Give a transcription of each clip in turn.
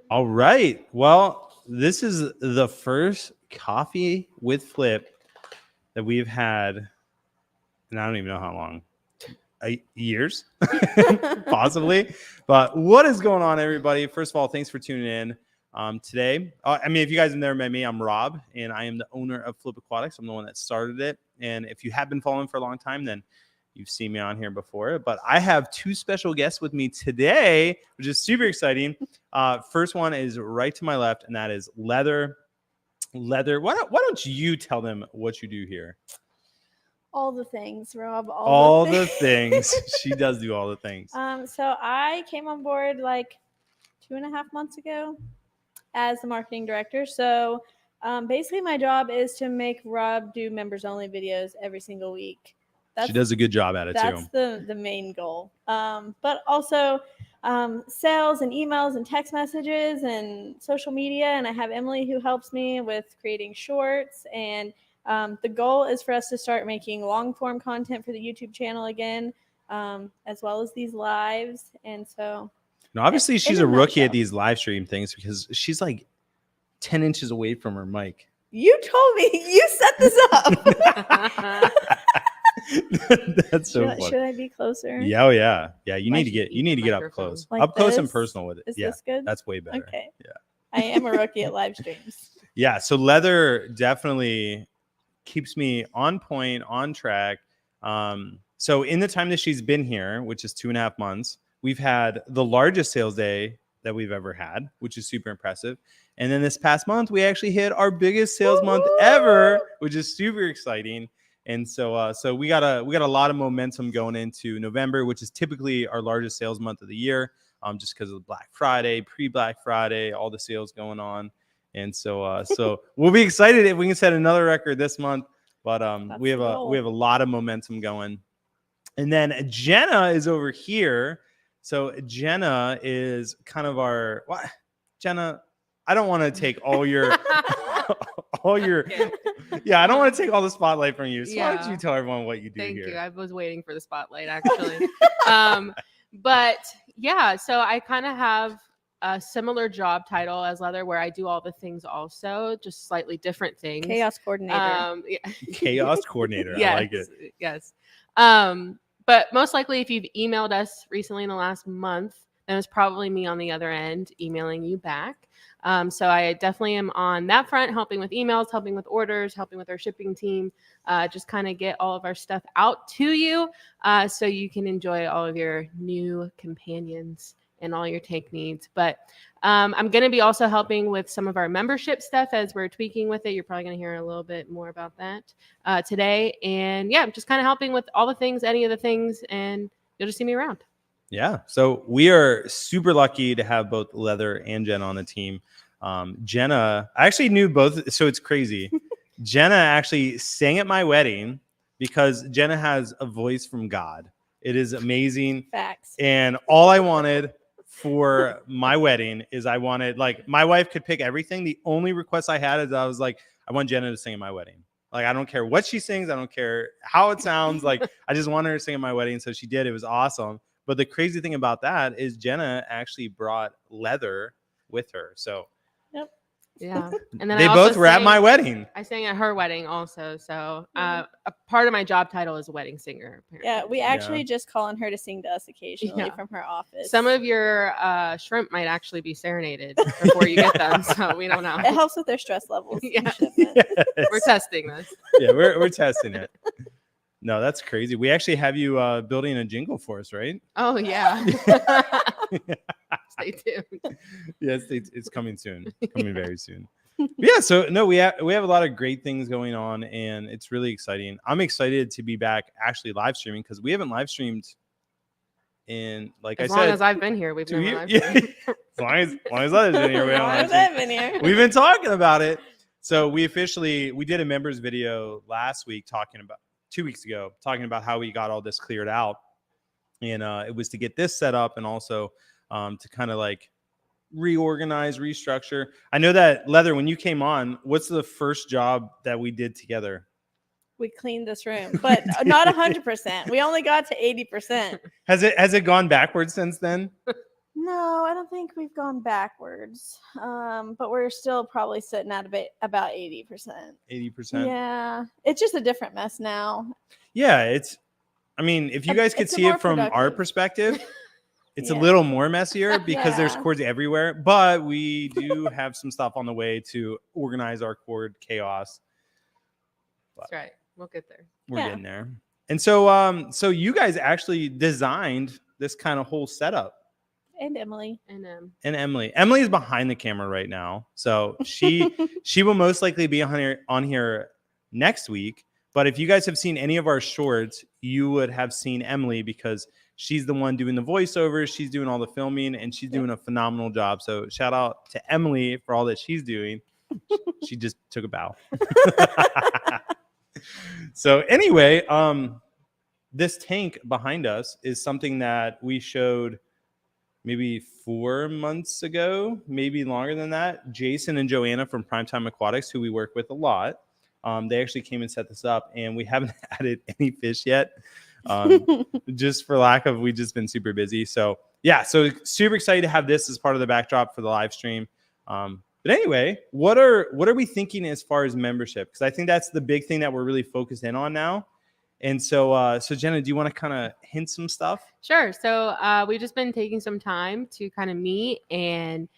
All right. Well, this is the first coffee with Flip that we've had, and I don't even know how long. Years, possibly. But what is going on, everybody? First of all, thanks for tuning in today. If you guys have never met me, I'm Rob, and I am the owner of Flip Aquatics. I'm the one that started it. And if you have been following for a long time, then you've seen me on here before. But I have two special guests with me today, which is super exciting. First one is right to my left, and that is Leathyr. Leathyr, why don't you tell them what you do here? All the things, Rob. All the things. She does do all the things. So I came on board like 2.5 months ago as the marketing director. So basically my job is to make Rob do members only videos every single week. She does a good job at it too. That's the main goal. But also sales and emails and text messages and social media. And I have Emily who helps me with creating shorts, and the goal is for us to start making long form content for the YouTube channel again, as well as these lives. And so now, obviously she's a rookie at these live stream things because she's like 10 inches away from her mic. You told me, you set this up. That's so funny. Should I be closer? Yeah, oh yeah. Yeah, you need to get up close. Like up close and personal with it. Is this good? That's way better. Okay. Yeah. I am a rookie at live streams. Yeah, so Leathyr definitely keeps me on point, on track. So in the time that she's been here, which is 2.5 months, we've had the largest sales day that we've ever had, which is super impressive. And then this past month, we actually hit our biggest sales month ever, which is super exciting. And so we got a lot of momentum going into November, which is typically our largest sales month of the year, just because of Black Friday, pre-Black Friday, all the sales going on. And so we'll be excited if we can set another record this month. But we have a lot of momentum going. And then Jenna is over here. So Jenna is kind of our Jenna. I don't want to take all your I don't want to take all the spotlight from you. So why don't you tell everyone what you do here? Thank you. I was waiting for the spotlight actually. But yeah, so I kind of have a similar job title as Leathyr, where I do all the things also, just slightly different things. Chaos coordinator. Chaos coordinator. Yes, I like it. Yes. But most likely if you've emailed us recently in the last month, then it's probably me on the other end emailing you back. So I definitely am on that front, helping with emails, helping with orders, helping with our shipping team, just kind of get all of our stuff out to you so you can enjoy all of your new companions and all your tank needs. But I'm going to be also helping with some of our membership stuff as we're tweaking with it. You're probably going to hear a little bit more about that today. And yeah, I'm just kind of helping with all the things, any of the things, and you'll just see me around. Yeah. So we are super lucky to have both Leathyr and Jenna on the team. Jenna, I actually knew both. So it's crazy. Jenna actually sang at my wedding because Jenna has a voice from God. It is amazing. Facts. And all I wanted for my wedding is I wanted, like, my wife could pick everything. The only request I had is I was like, I want Jenna to sing at my wedding. Like, I don't care what she sings. I don't care how it sounds. Like, I just want her to sing at my wedding. So she did. It was awesome. But the crazy thing about that is Jenna actually brought Leathyr with her. So yep. Yeah. And then they both were at my wedding. I sang at her wedding also. So a part of my job title is a wedding singer. Apparently. Yeah, we actually just call on her to sing to us occasionally from her office. Some of your shrimp might actually be serenaded before you get them. So we don't know. It helps with their stress levels. Yeah. We're testing this. Yeah, we're testing it. No, that's crazy. We actually have you building a jingle for us, right? Oh, yeah. Stay tuned. Yes, it's coming soon. Coming very soon. Yeah, so no, we have a lot of great things going on, and it's really exciting. I'm excited to be back actually live streaming because we haven't live streamed in, like as I said, long as I've been here, we've been live streaming. As long as I've been here, we've been talking about it. So we did a members video last week 2 weeks ago, talking about how we got all this cleared out. And it was to get this set up and also to kind of like reorganize, restructure. I know that Leathyr, when you came on, what's the first job that we did together? We cleaned this room, but not 100%. We only got to 80%. Has it gone backwards since then? No, I don't think we've gone backwards. But we're still probably sitting at about 80%. 80%. Yeah, it's just a different mess now. Yeah, I mean, if you guys could It's a see more it from our productive. perspective, it's a Yeah. little more messier because there's Yeah. cords everywhere, but we do have some stuff on the way to organize our cord chaos. That's right. We'll get there. We're Yeah. getting there. And so you guys actually designed this kind of whole setup. And Emily. And And Emily is behind the camera right now, so she will most likely be on here next week. But if you guys have seen any of our shorts, you would have seen Emily because she's the one doing the voiceovers. She's doing all the filming, and she's doing a phenomenal job. So shout out to Emily for all that she's doing. She just took a bow. So anyway, this tank behind us is something that we showed maybe 4 months ago, maybe longer than that. Jason and Joanna from Primetime Aquatics, who we work with a lot, they actually came and set this up, and we haven't added any fish yet, just for lack of, we've just been super busy. So yeah, so super excited to have this as part of the backdrop for the live stream. But anyway, what are we thinking as far as membership? Because I think that's the big thing that we're really focused in on now. And so Jenna, do you want to kind of hint some stuff? Sure. So we've just been taking some time to kind of meet and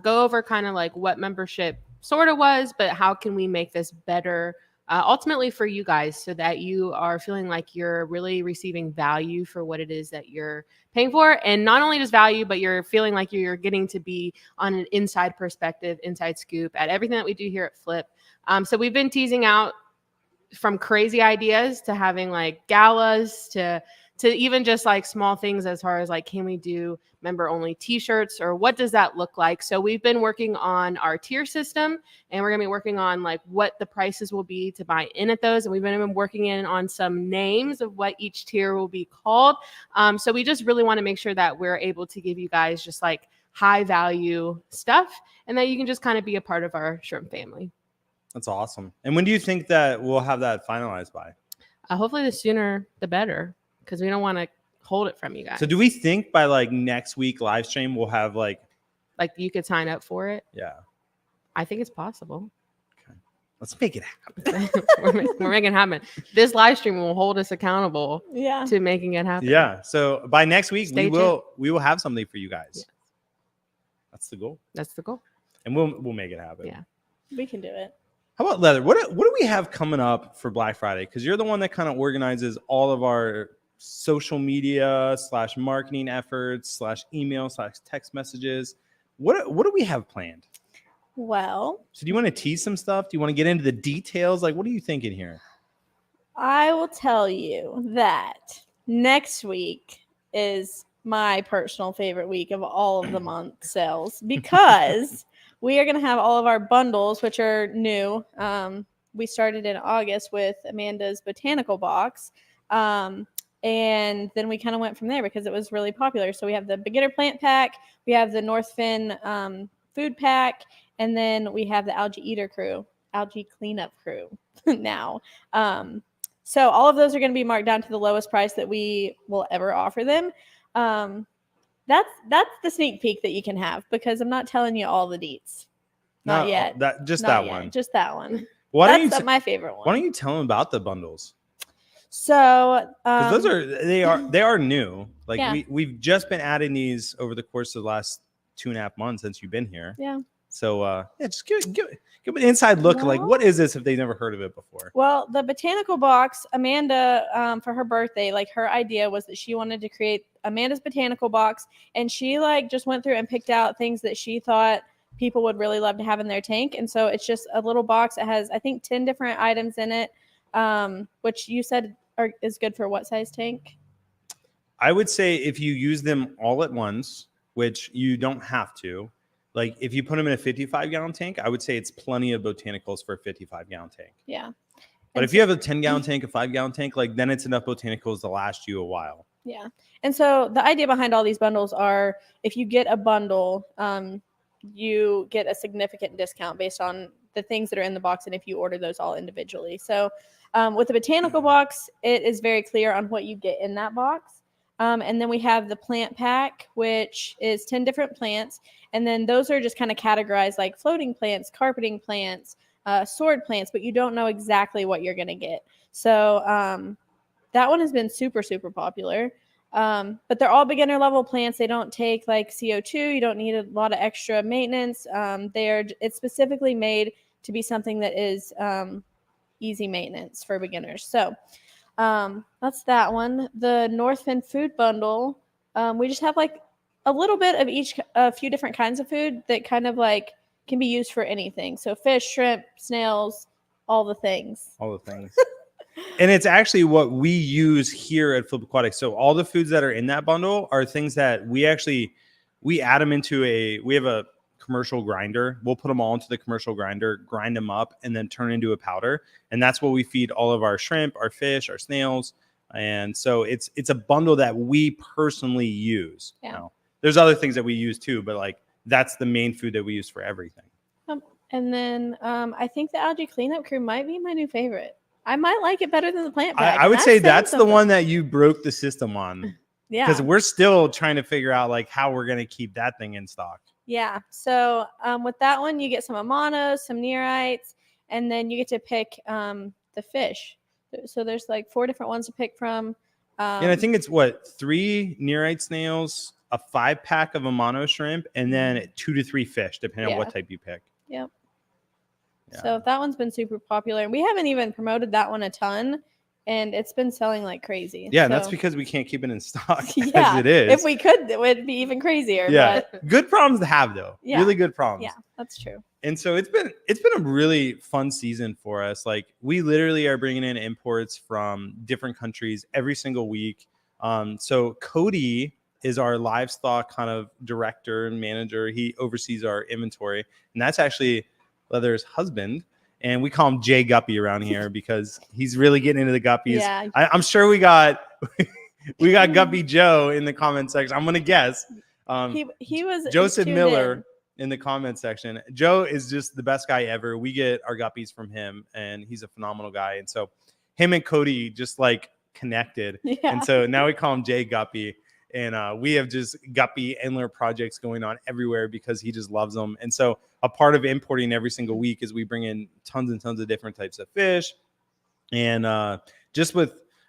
go over kind of like what membership sort of was, but how can we make this better ultimately for you guys so that you are feeling like you're really receiving value for what it is that you're paying for. And not only just value, but you're feeling like you're getting to be on an inside perspective, inside scoop at everything that we do here at Flip. So we've been teasing out from crazy ideas to having like galas to even just like small things as far as like, can we do member only t-shirts or what does that look like? So we've been working on our tier system, and we're gonna be working on like what the prices will be to buy in at those. And we've been working in on some names of what each tier will be called. So we just really want to make sure that we're able to give you guys just like high value stuff and that you can just kind of be a part of our shrimp family. That's awesome. And when do you think that we'll have that finalized by? Hopefully the sooner the better, because we don't want to hold it from you guys. So do we think by like next week live stream we'll have like you could sign up for it? Yeah. I think it's possible. Okay. Let's make it happen. we're making it happen. This live stream will hold us accountable to making it happen. Yeah. So by next week Stay we will have something for you guys. Yes. That's the goal. That's the goal. And we'll make it happen. Yeah. We can do it. How about Leathyr? What do we have coming up for Black Friday? Because you're the one that kind of organizes all of our social media / marketing efforts / email / text messages. What do we have planned? Well, So do you want to tease some stuff? Do you want to get into the details? Like, what are you thinking here? I will tell you that next week is my personal favorite week of all of the month sales because we are going to have all of our bundles, which are new. We started in August with Amanda's botanical box. And then we kind of went from there because it was really popular. So we have the beginner plant pack, we have the North Fin food pack, and then we have the algae cleanup crew now. So all of those are going to be marked down to the lowest price that we will ever offer them. That's the sneak peek that you can have because I'm not telling you all the deets. Not yet. Just Not that yet. one. Just that one. That's my favorite one. Why don't you tell them about the bundles? So Those they are new. Like Yeah. we've just been adding these over the course of the last 2.5 months since you've been here. Yeah. So just give an inside look. Like, Well- what is this if they've never heard of it before? Well, the botanical box, Amanda, for her birthday, like her idea was that she wanted to create Amanda's botanical box, and she like just went through and picked out things that she thought people would really love to have in their tank. And so it's just a little box that has, I think, 10 different items in it, which you said is good for what size tank? I would say if you use them all at once, which you don't have to, like if you put them in a 55-gallon tank, I would say it's plenty of botanicals for a 55-gallon tank. Yeah. But if you have a 10-gallon tank, a 5-gallon tank, like then it's enough botanicals to last you a while. Yeah. And so the idea behind all these bundles are if you get a bundle, you get a significant discount based on the things that are in the box and if you order those all individually. So with the botanical box, it is very clear on what you get in that box. And then we have the plant pack, which is 10 different plants. And then those are just kind of categorized like floating plants, carpeting plants, sword plants, but you don't know exactly what you're going to get. So that one has been super, super popular. But they're all beginner level plants. They don't take like CO2. You don't need a lot of extra maintenance. It's specifically made to be something that is easy maintenance for beginners. So that's that one. The Northfin food bundle. We just have like a little bit of each, a few different kinds of food that kind of like can be used for anything. So fish, shrimp, snails, all the things. All the things. And it's actually what we use here at Flip Aquatics. So all the foods that are in that bundle are things that we add them into we have a commercial grinder. We'll put them all into the commercial grinder, grind them up, and then turn into a powder. And that's what we feed all of our shrimp, our fish, our snails. And so it's a bundle that we personally use. Yeah. Now, there's other things that we use too, but like that's the main food that we use for everything. And then I think the algae cleanup crew might be my new favorite. I might like it better than the plant pack. I would say that's the one that you broke the system on. Yeah. Because we're still trying to figure out like how we're going to keep that thing in stock. Yeah. So with that one, you get some Amanos, some Neorites, and then you get to pick the fish. So there's like 4 different ones to pick from. And I think it's 3 Neorite snails, a 5-pack of Amano shrimp, and then 2 to 3 fish, depending on what type you pick. Yep. Yeah. So that one's been super popular. And we haven't even promoted that one a ton. And it's been selling like crazy. Yeah, so, that's because we can't keep it in stock yeah, as it is. If we could, it would be even crazier. Yeah. But Good problems to have, though. Yeah. Really good problems. Yeah, that's true. And so it's been a really fun season for us. Like we literally are bringing in imports from different countries every single week. So Cody is our livestock kind of director and manager. He oversees our inventory, and that's actually Leather's husband. And we call him Jay Guppy around here because he's really getting into the guppies. Yeah. I'm sure we got Guppy Joe in the comment section. I'm gonna guess. He was Joseph tuned Miller in the comment section. Joe is just the best guy ever. We get our guppies from him, and he's a phenomenal guy. And so him and Cody just like connected. Yeah. And so now we call him Jay Guppy. And we have just guppy endler projects going on everywhere because he just loves them. And so a part of importing every single week is we bring in tons and tons of different types of fish. And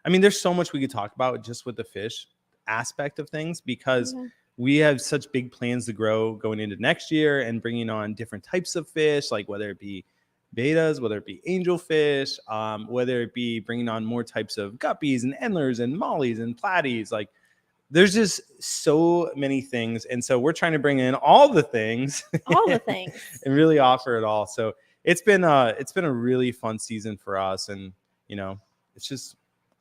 there's so much we could talk about just with the fish aspect of things because we have such big plans to grow going into next year and bringing on different types of fish, like whether it be betas, whether it be angelfish, whether it be bringing on more types of guppies and endlers and mollies and platies, like there's just so many things. And so we're trying to bring in all the things and really offer it all. So it's been a really fun season for us. And, it's just,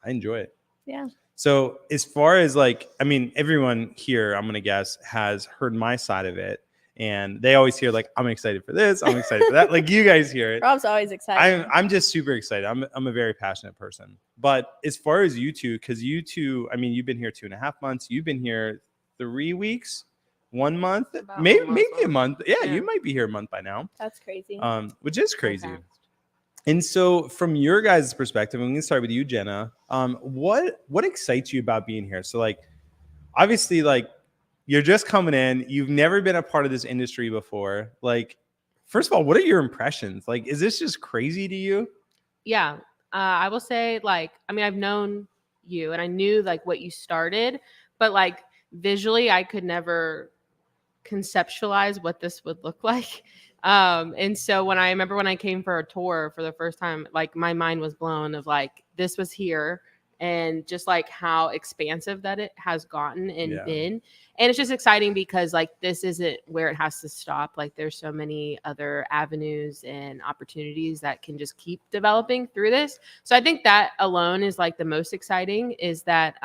I enjoy it. Yeah. So as far as everyone here, I'm going to guess, has heard my side of it. And they always hear I'm excited for this. I'm excited for that. Like you guys hear it. Rob's always excited. I'm just super excited. I'm a very passionate person. But as far as you two, because you two, you've been here 2.5 months. You've been here 3 weeks, 1 month, maybe a month. Yeah, you might be here a month by now. That's crazy. Which is crazy. And so from your guys' perspective, I'm going to start with you, Jenna. What excites you about being here? So obviously you're just coming in. You've never been a part of this industry before. First of all, what are your impressions? Is this just crazy to you? Yeah. I will say I've known you and I knew what you started, but visually I could never conceptualize what this would look like. And so when I came for a tour for the first time, my mind was blown of this was here. And just how expansive that it has gotten and been. And it's just exciting because this isn't where it has to stop. There's so many other avenues and opportunities that can just keep developing through this. So I think that alone is the most exciting is that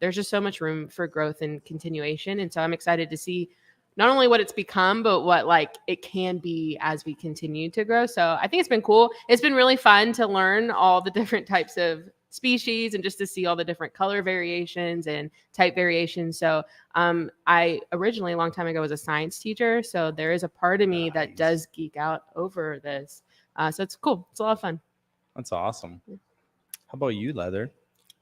there's just so much room for growth and continuation. And so I'm excited to see not only what it's become, but what it can be as we continue to grow. So I think it's been cool. It's been really fun to learn all the different types of species and just to see all the different color variations and type variations. So I originally a long time ago was a science teacher. So there is a part of me that does geek out over this. So it's cool. It's a lot of fun. That's awesome. How about you, Leather?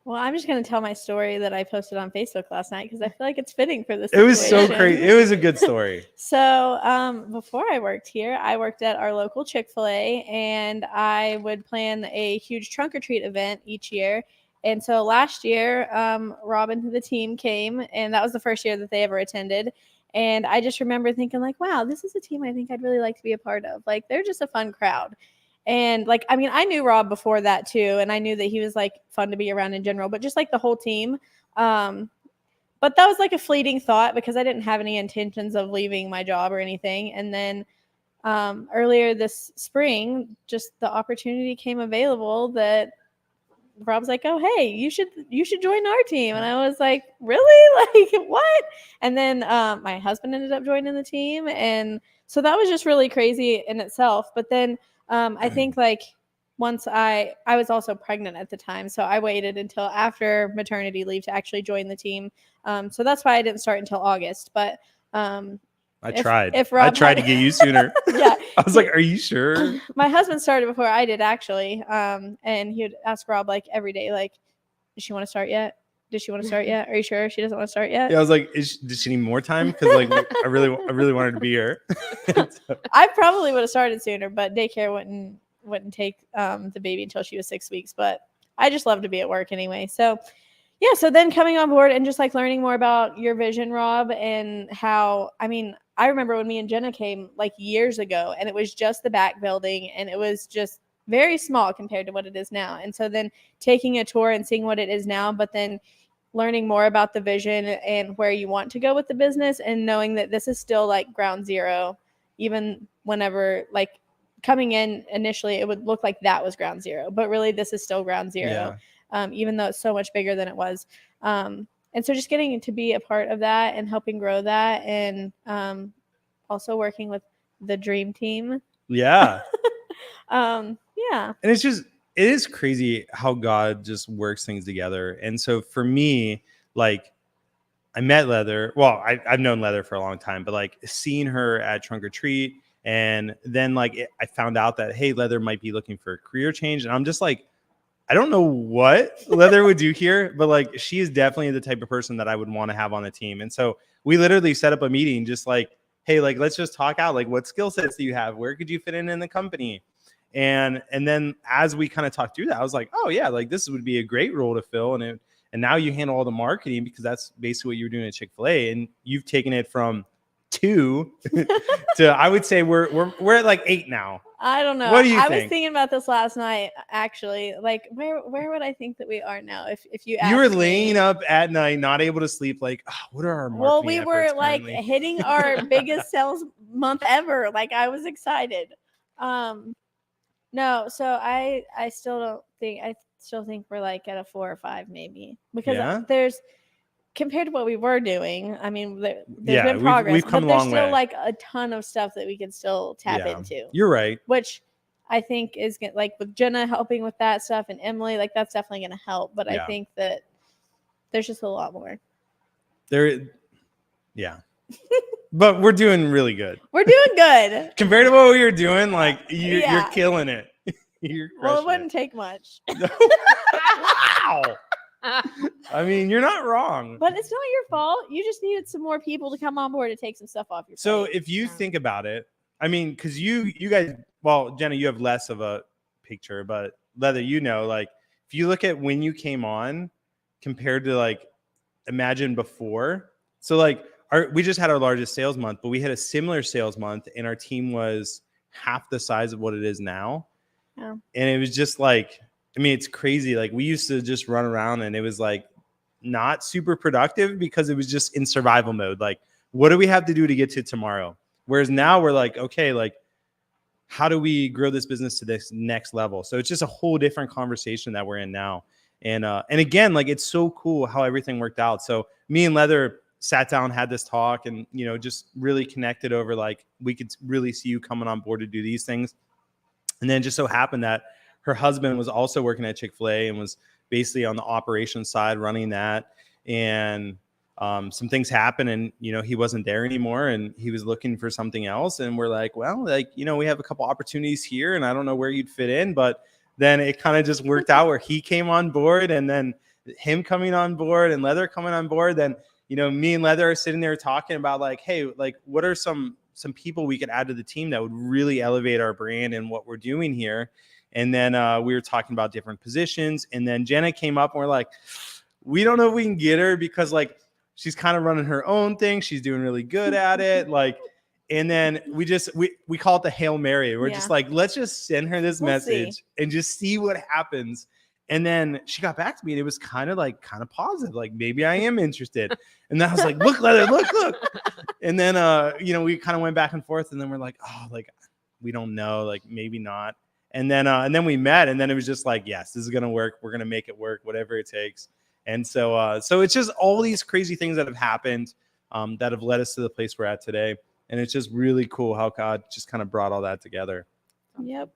Well, I'm just going to tell my story that I posted on Facebook last night because I feel like it's fitting for this It was so situation. crazy. It was a good story. So before I worked here, I worked at our local Chick-fil-A, and I would plan a huge trunk or treat event each year. And so last year, Rob and the team came, and that was the first year that they ever attended. And I just remember thinking like, wow, this is a team I think I'd really like to be a part of. Like, they're just a fun crowd. And like, I mean, I knew Rob before that too, and I knew that he was like fun to be around in general, but just like the whole team. But that was like a fleeting thought because I didn't have any intentions of leaving my job or anything. And then earlier this spring, just the opportunity came available that Rob's like, "Oh, hey, you should join our team." And I was like, "Really? Like what?" And then my husband ended up joining the team, and so that was just really crazy in itself. But then I think like once I was also pregnant at the time, so I waited until after maternity leave to actually join the team. So that's why I didn't start until August. But I tried. if I Rob tried to get you sooner. yeah, I was like, "Are you sure?" my husband started before I did actually. And he would ask Rob like every day, like, "Does she want to start yet? Does she want to start yet? Are you sure she doesn't want to start yet?" Yeah, I was like, "Does she need more time?" Because like, I really wanted to be here. So, I probably would have started sooner, but daycare wouldn't take the baby until she was 6 weeks. But I just love to be at work anyway. So yeah, so then coming on board and just like learning more about your vision, Rob, and how, I mean, I remember when me and Jenna came like years ago, and it was just the back building, and it was just very small compared to what it is now. And so then taking a tour and seeing what it is now, but then learning more about the vision and where you want to go with the business, and knowing that this is still like ground zero, even whenever like coming in initially, it would look like that was ground zero, but really this is still ground zero. Even though it's so much bigger than it was. And so just getting to be a part of that and helping grow that, and also working with the dream team. yeah. Yeah. And it is crazy how God just works things together. And so for me, like, I met Leather. Well, I've known Leather for a long time, but like seeing her at Trunk or Treat, and then like I found out that, hey, Leather might be looking for a career change. And I'm just like, I don't know what Leather would do here, but like she is definitely the type of person that I would want to have on the team. And so we literally set up a meeting just like, hey, like let's just talk out, like what skill sets do you have? Where could you fit in the company? And then as we kind of talked through that, I was like, oh yeah, like this would be a great role to fill. And now you handle all the marketing, because that's basically what you were doing at Chick-fil-A, and you've taken it from 2 to, I would say we're at like 8 now. I don't know. What do you I think? was thinking about this last night, actually. Like, where would I think that we are now? If you You were asked laying me? up at night, not able to sleep. Like, oh, what are our marketing Well, we were efforts like currently? hitting our biggest sales month ever. Like, I was excited. No, so I still think we're like at a 4 or 5 maybe, because Yeah? there's, compared to what we were doing, I mean, there's Yeah, been progress, we've come but a there's long still way. like a ton of stuff that we can still tap Yeah, into, You're right. which I think is like with Jenna helping with that stuff, and Emily, like that's definitely going to help. But I Yeah. think that there's just a lot more. Yeah. But we're doing really good. We're doing good. Compared to what we were doing, like you're Yeah. killing it. You're Well, it crushing wouldn't take much. Wow. I mean, you're not wrong. But it's not your fault. You just needed some more people to come on board to take some stuff off your So plate. if you think about it, I mean, because you guys, well, Jenna, you have less of a picture, but Leather, like if you look at when you came on compared to like imagine before. So like we just had our largest sales month, but we had a similar sales month, and our team was half the size of what it is now. Yeah. And it was just like, I mean, it's crazy. Like we used to just run around, and it was like not super productive because it was just in survival mode. Like, what do we have to do to get to tomorrow? Whereas now we're like, okay, like how do we grow this business to this next level? So it's just a whole different conversation that we're in now. And again, like it's so cool how everything worked out. So me and Leather sat down, had this talk, and just really connected over like we could really see you coming on board to do these things. And then it just so happened that her husband was also working at Chick-fil-A and was basically on the operations side running that. And some things happened, and he wasn't there anymore, and he was looking for something else. And we're like, well, like we have a couple opportunities here, and I don't know where you'd fit in. But then it kind of just worked out where he came on board, and then him coming on board and Leathyr coming on board, then, you know, me and Leathyr are sitting there talking about like, hey, like what are some people we could add to the team that would really elevate our brand and what we're doing here. And then we were talking about different positions. And then Jenna came up and we're like, we don't know if we can get her because like she's kind of running her own thing. She's doing really good at it. Like, and then we call it the Hail Mary. We're just like, let's just send her this message and just see what happens. And then she got back to me and it was kind of positive. Like maybe I am interested. And then I was like, look, Leathyr, look. And then, you know, we kind of went back and forth and then we're like, oh, like, we don't know, like maybe not. And then we met and then it was just like, yes, this is going to work. We're going to make it work, whatever it takes. And so it's just all these crazy things that have happened that have led us to the place we're at today. And it's just really cool how God just kind of brought all that together. Yep.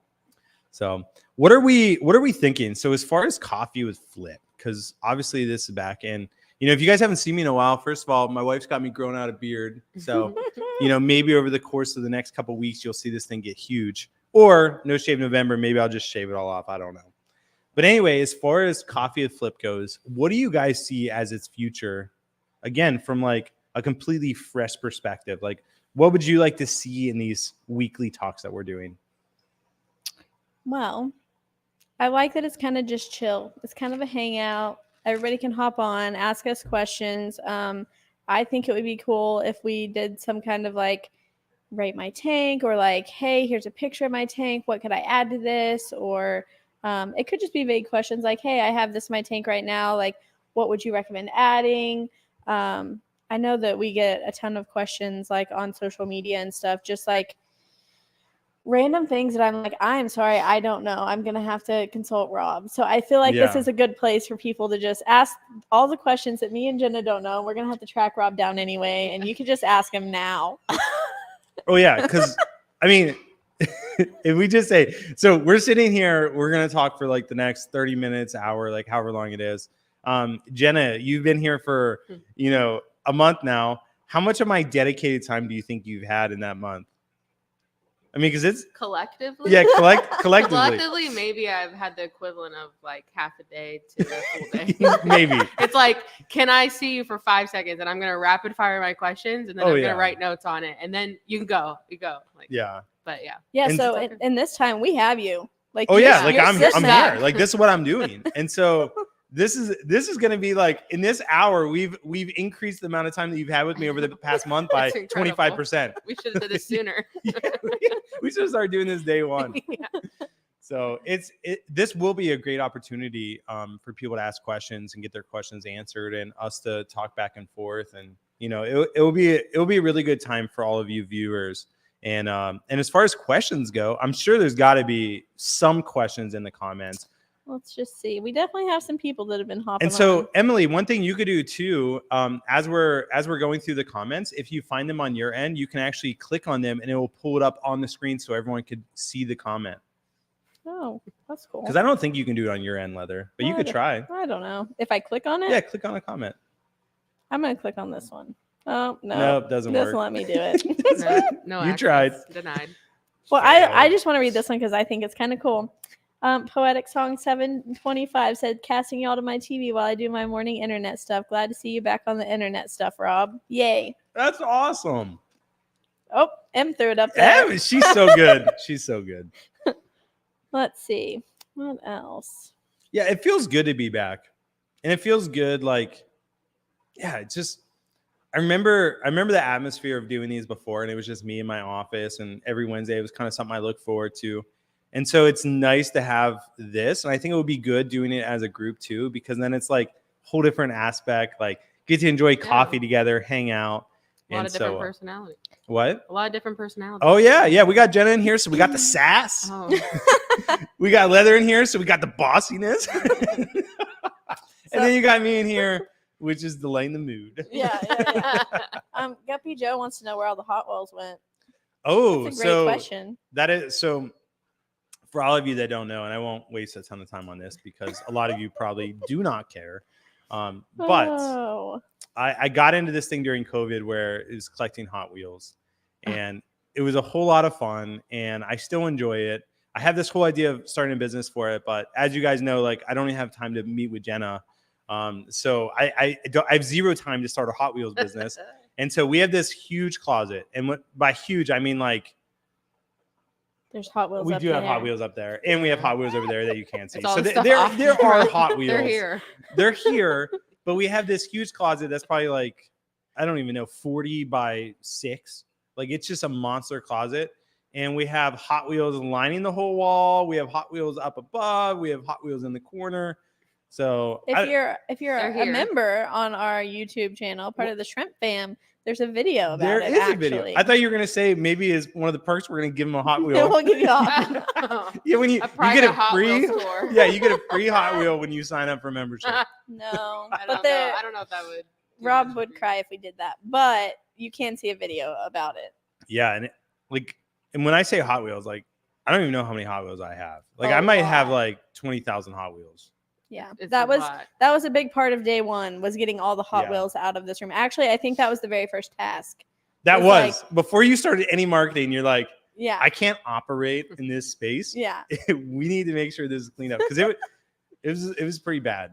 So what are we thinking? So as far as coffee with Flip, because obviously this is back in, you know, if you guys haven't seen me in a while, first of all, my wife's got me growing out a beard. So, you know, maybe over the course of the next couple of weeks, you'll see this thing get huge. Or No Shave November, maybe I'll just shave it all off. I don't know. But anyway, as far as coffee with Flip goes, what do you guys see as its future? Again, from like a completely fresh perspective, like what would you like to see in these weekly talks that we're doing? Well, I like that it's kind of just chill. It's kind of a hangout. Everybody can hop on, ask us questions. I think it would be cool if we did some kind of like rate my tank or like, hey, here's a picture of my tank. What could I add to this? Or it could just be vague questions like, hey, I have this in my tank right now. Like, what would you recommend adding? I know that we get a ton of questions like on social media and stuff, just like random things that I'm like, I'm sorry, I don't know. I'm going to have to consult Rob. So I feel like this is a good place for people to just ask all the questions that me and Jenna don't know. We're going to have to track Rob down anyway. And you can just ask him now. Oh, yeah. Because, I mean, if we just say, so we're sitting here, we're going to talk for like the next 30 minutes, hour, like however long it is. Jenna, you've been here for, you know, a month now. How much of my dedicated time do you think you've had in that month? I mean, because it's collectively. Yeah, collectively. Maybe I've had the equivalent of like half a day to the full day. Maybe. It's like, can I see you for 5 seconds? And I'm going to rapid fire my questions and then I'm going to write notes on it. And then you can go. Like, yeah. But yeah. Yeah. And so in this time we have you. Like, like I'm here. Like this is what I'm doing. And so this is going to be like in this hour, we've increased the amount of time that you've had with me over the past month by 25%. We should have did this sooner. We should start doing this day one. Yeah. So this will be a great opportunity for people to ask questions and get their questions answered and us to talk back and forth. And, you know, it will be a really good time for all of you viewers. And as far as questions go, I'm sure there's got to be some questions in the comments. Let's just see. We definitely have some people that have been hopping. And so, on. Emily, one thing you could do too, as we're going through the comments, if you find them on your end, you can actually click on them and it will pull it up on the screen so everyone could see the comment. Oh, that's cool. Because I don't think you can do it on your end, Leathyr, but you could try. I don't know. If I click on it? Yeah, click on a comment. I'm going to click on this one. Oh, no. Nope, doesn't work. Doesn't let me do it. No, you tried. Denied. Well, I just want to read this one because I think it's kind of cool. Poetic Song 725 said, casting y'all to my TV while I do my morning internet stuff. Glad to see you back on the internet stuff, Rob. Yay. That's awesome. Oh, M threw it up there. Em, she's so good. She's so good. Let's see. What else? Yeah, it feels good to be back. And it feels good, like, yeah, it's just, I remember the atmosphere of doing these before, and it was just me in my office, and every Wednesday it was kind of something I look forward to. And so it's nice to have this. And I think it would be good doing it as a group too, because then it's like a whole different aspect, like get to enjoy coffee together, hang out. A lot of different personalities. What? A lot of different personalities. Oh, yeah. Yeah. We got Jenna in here. So we got the sass. Oh. We got Leathyr in here. So we got the bossiness. And then you got me in here, which is delaying the mood. Yeah. Guppy Joe wants to know where all the hot wells went. Oh, that's a great question. That is so. For all of you that don't know, and I won't waste a ton of time on this because a lot of you probably do not care. But I got into this thing during COVID where it was collecting Hot Wheels, and it was a whole lot of fun, and I still enjoy it. I have this whole idea of starting a business for it, but as you guys know, like I don't even have time to meet with Jenna So I have zero time to start a Hot Wheels business. And so we have this huge closet. And by huge, I mean like There's Hot Wheels we up do have there. Hot Wheels up there. And we have Hot Wheels over there that you can't see. It's all So the stuff there off are camera. Hot Wheels. They're here. They're here. But we have this huge closet that's probably like, I don't even know, 40 by 6. Like it's just a monster closet. And we have Hot Wheels lining the whole wall. We have Hot Wheels up above. We have Hot Wheels in the corner. So If you're They're a here. member on our YouTube channel, part of the Shrimp Fam, there's a video about there it. is actually. a video. I thought you were gonna say maybe as one of the perks we're gonna give them a Hot Wheel. We'll give you all. Yeah, when you A get private a Hot free, Wheels store. yeah, you get a free Hot Wheel when you sign up for membership. No, I but don't know. I don't know if that would. do Rob much would for you. cry if we did that. But you can see a video about it. Yeah, and and when I say Hot Wheels, like I don't even know how many Hot Wheels I have. Like A I might have lot. like 20,000 Hot Wheels. Yeah, It's that a was lot. a big part of day one, was getting all the Hot Yeah. Wheels out of this room. Actually, I think that was the very first task. That It's was before you started any marketing. You're like, Yeah, I can't operate in this space. yeah, We need to make sure this is cleaned up because it was pretty bad.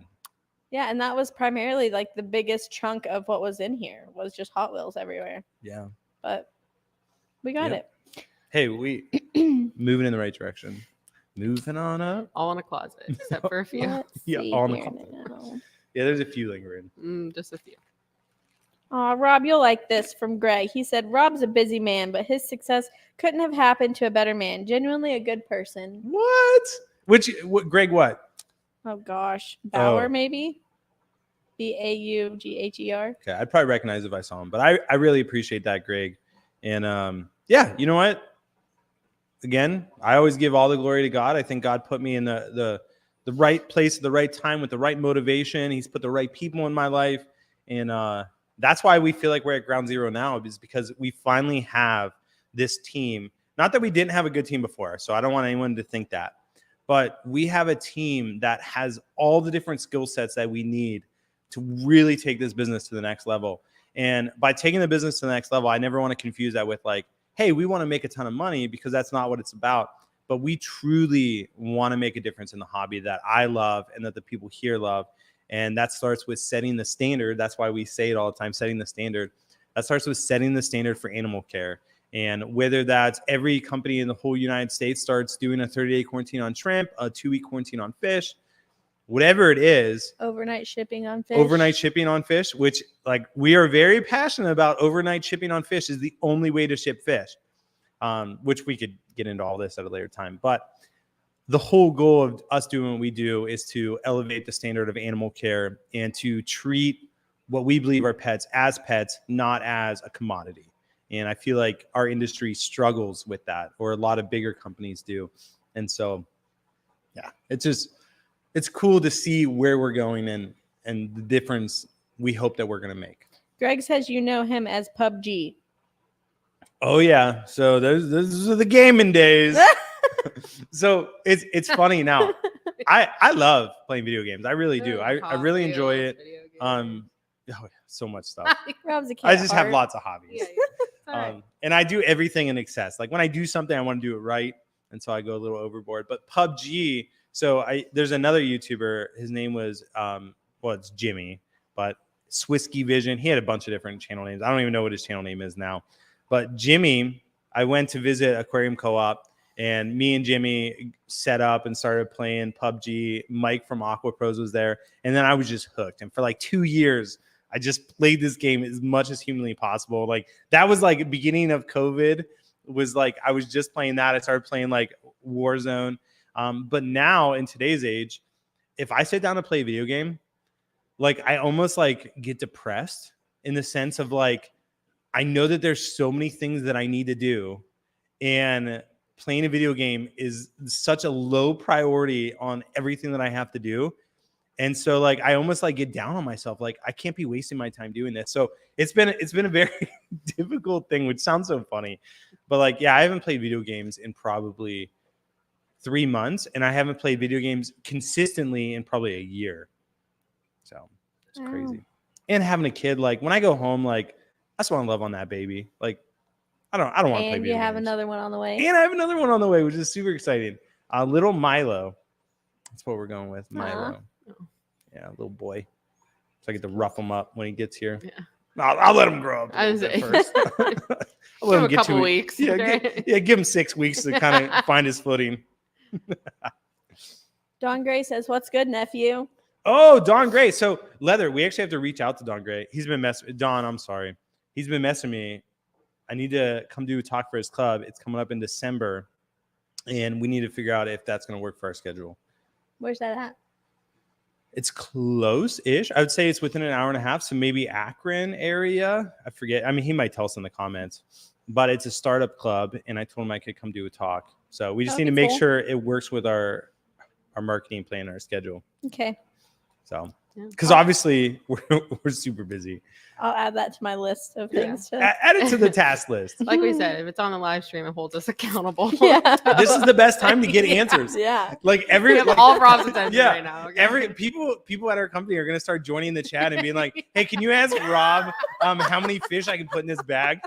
yeah. And that was primarily like the biggest chunk of what was in here was just Hot Wheels everywhere. Yeah. But we got Yep. Hey, we moving in the right direction. Moving on up. All in a closet, except for a it. few. Let's Yeah, see all in the here closet. now. Yeah, there's a few lingering. Just a few. Aw, Rob, you'll like this from Greg. He said, Rob's a busy man, but his success couldn't have happened to a better man. Genuinely a good person. What? Greg, what? Oh, gosh. Bauer, Oh. maybe? Baugher. Okay, I'd probably recognize if I saw him, but I really appreciate that, Greg. And yeah, you know what? Again, I always give all the glory to God. I think God put me in the right place at the right time with the right motivation. He's put the right people in my life. And that's why we feel like we're at ground zero now, is because we finally have this team. Not that we didn't have a good team before, so I don't want anyone to think that. But we have a team that has all the different skill sets that we need to really take this business to the next level. And by taking the business to the next level, I never want to confuse that with like, hey, we want to make a ton of money, because that's not what it's about. But we truly want to make a difference in the hobby that I love and that the people here love. And that starts with setting the standard. That's why we say it all the time, setting the standard. That starts with setting the standard for animal care. And whether that's every company in the whole United States starts doing a 30-day quarantine on shrimp, a 2-week quarantine on fish, whatever it is, Overnight shipping on fish. overnight shipping on fish, which like we are very passionate about. Overnight shipping on fish is the only way to ship fish, which we could get into all this at a later time. But the whole goal of us doing what we do is to elevate the standard of animal care and to treat what we believe are pets, not as a commodity. And I feel like our industry struggles with that, or a lot of bigger companies do. And so, yeah, it's cool to see where we're going and the difference we hope that we're going to make. Greg says you know him as PUBG. Oh yeah. So those are the gaming days. So it's funny now. I love playing video games. I really do. I really enjoy it. Oh, so much stuff. Rob's a kid. I at just have heart. lots of hobbies. Yeah, all right. And I do everything in excess. Like when I do something, I want to do it right. And so I go a little overboard. But PUBG, so there's another YouTuber. His name was, it's Jimmy, but Swisky Vision. He had a bunch of different channel names. I don't even know what his channel name is now. But Jimmy, I went to visit Aquarium Co-op, and me and Jimmy set up and started playing PUBG. Mike from Aqua Pros was there. And then I was just hooked. And for like 2 years, I just played this game as much as humanly possible. Like that was like beginning of COVID. Was like I was just playing that. I started playing like Warzone. But now in today's age, if I sit down to play a video game, like I almost like get depressed in the sense of like I know that there's so many things that I need to do, and playing a video game is such a low priority on everything that I have to do. And so like I almost like get down on myself, like I can't be wasting my time doing this. So it's been a very difficult thing, which sounds so funny. But like, yeah, I haven't played video games in probably 3 months, and I haven't played video games consistently in probably a year. So it's crazy. And having a kid, like when I go home, like I just want to love on that baby. Like I don't want to play video And games. you have another one on the way. And I have another one on the way, which is super exciting. Little Milo. That's what we're going with. Milo. Yeah, little boy. So I get to rough him up when he gets here. Yeah. I'll let him grow up I a was little bit saying. first. I'll let Give him a get couple to it. weeks. Yeah, right? give him 6 weeks to kind of find his footing. Dawn Gray says, "What's good, nephew?" Oh, Don Gray. So Leather, we actually have to reach out to Don Gray. He's been Don, I'm sorry. He's been messing me. I need to come do a talk for his club. It's coming up in December, and we need to figure out if that's going to work for our schedule. Where's that at? It's close-ish. I would say it's within an hour and a half, so maybe Akron area. I forget. I mean, he might tell us in the comments, but it's a startup club, and I told him I could come do a talk. So we just need to make sure it works with our marketing plan, our schedule. Okay. So, because obviously we're super busy. I'll add that to my list of things. To... Add it to the task list. Like we said, if it's on the live stream, it holds us accountable. Yeah. This is the best time to get answers. Yeah. Like We have all Rob's attention right now. Okay? Every people at our company are gonna start joining the chat and being like, "Hey, can you ask Rob how many fish I can put in this bag?"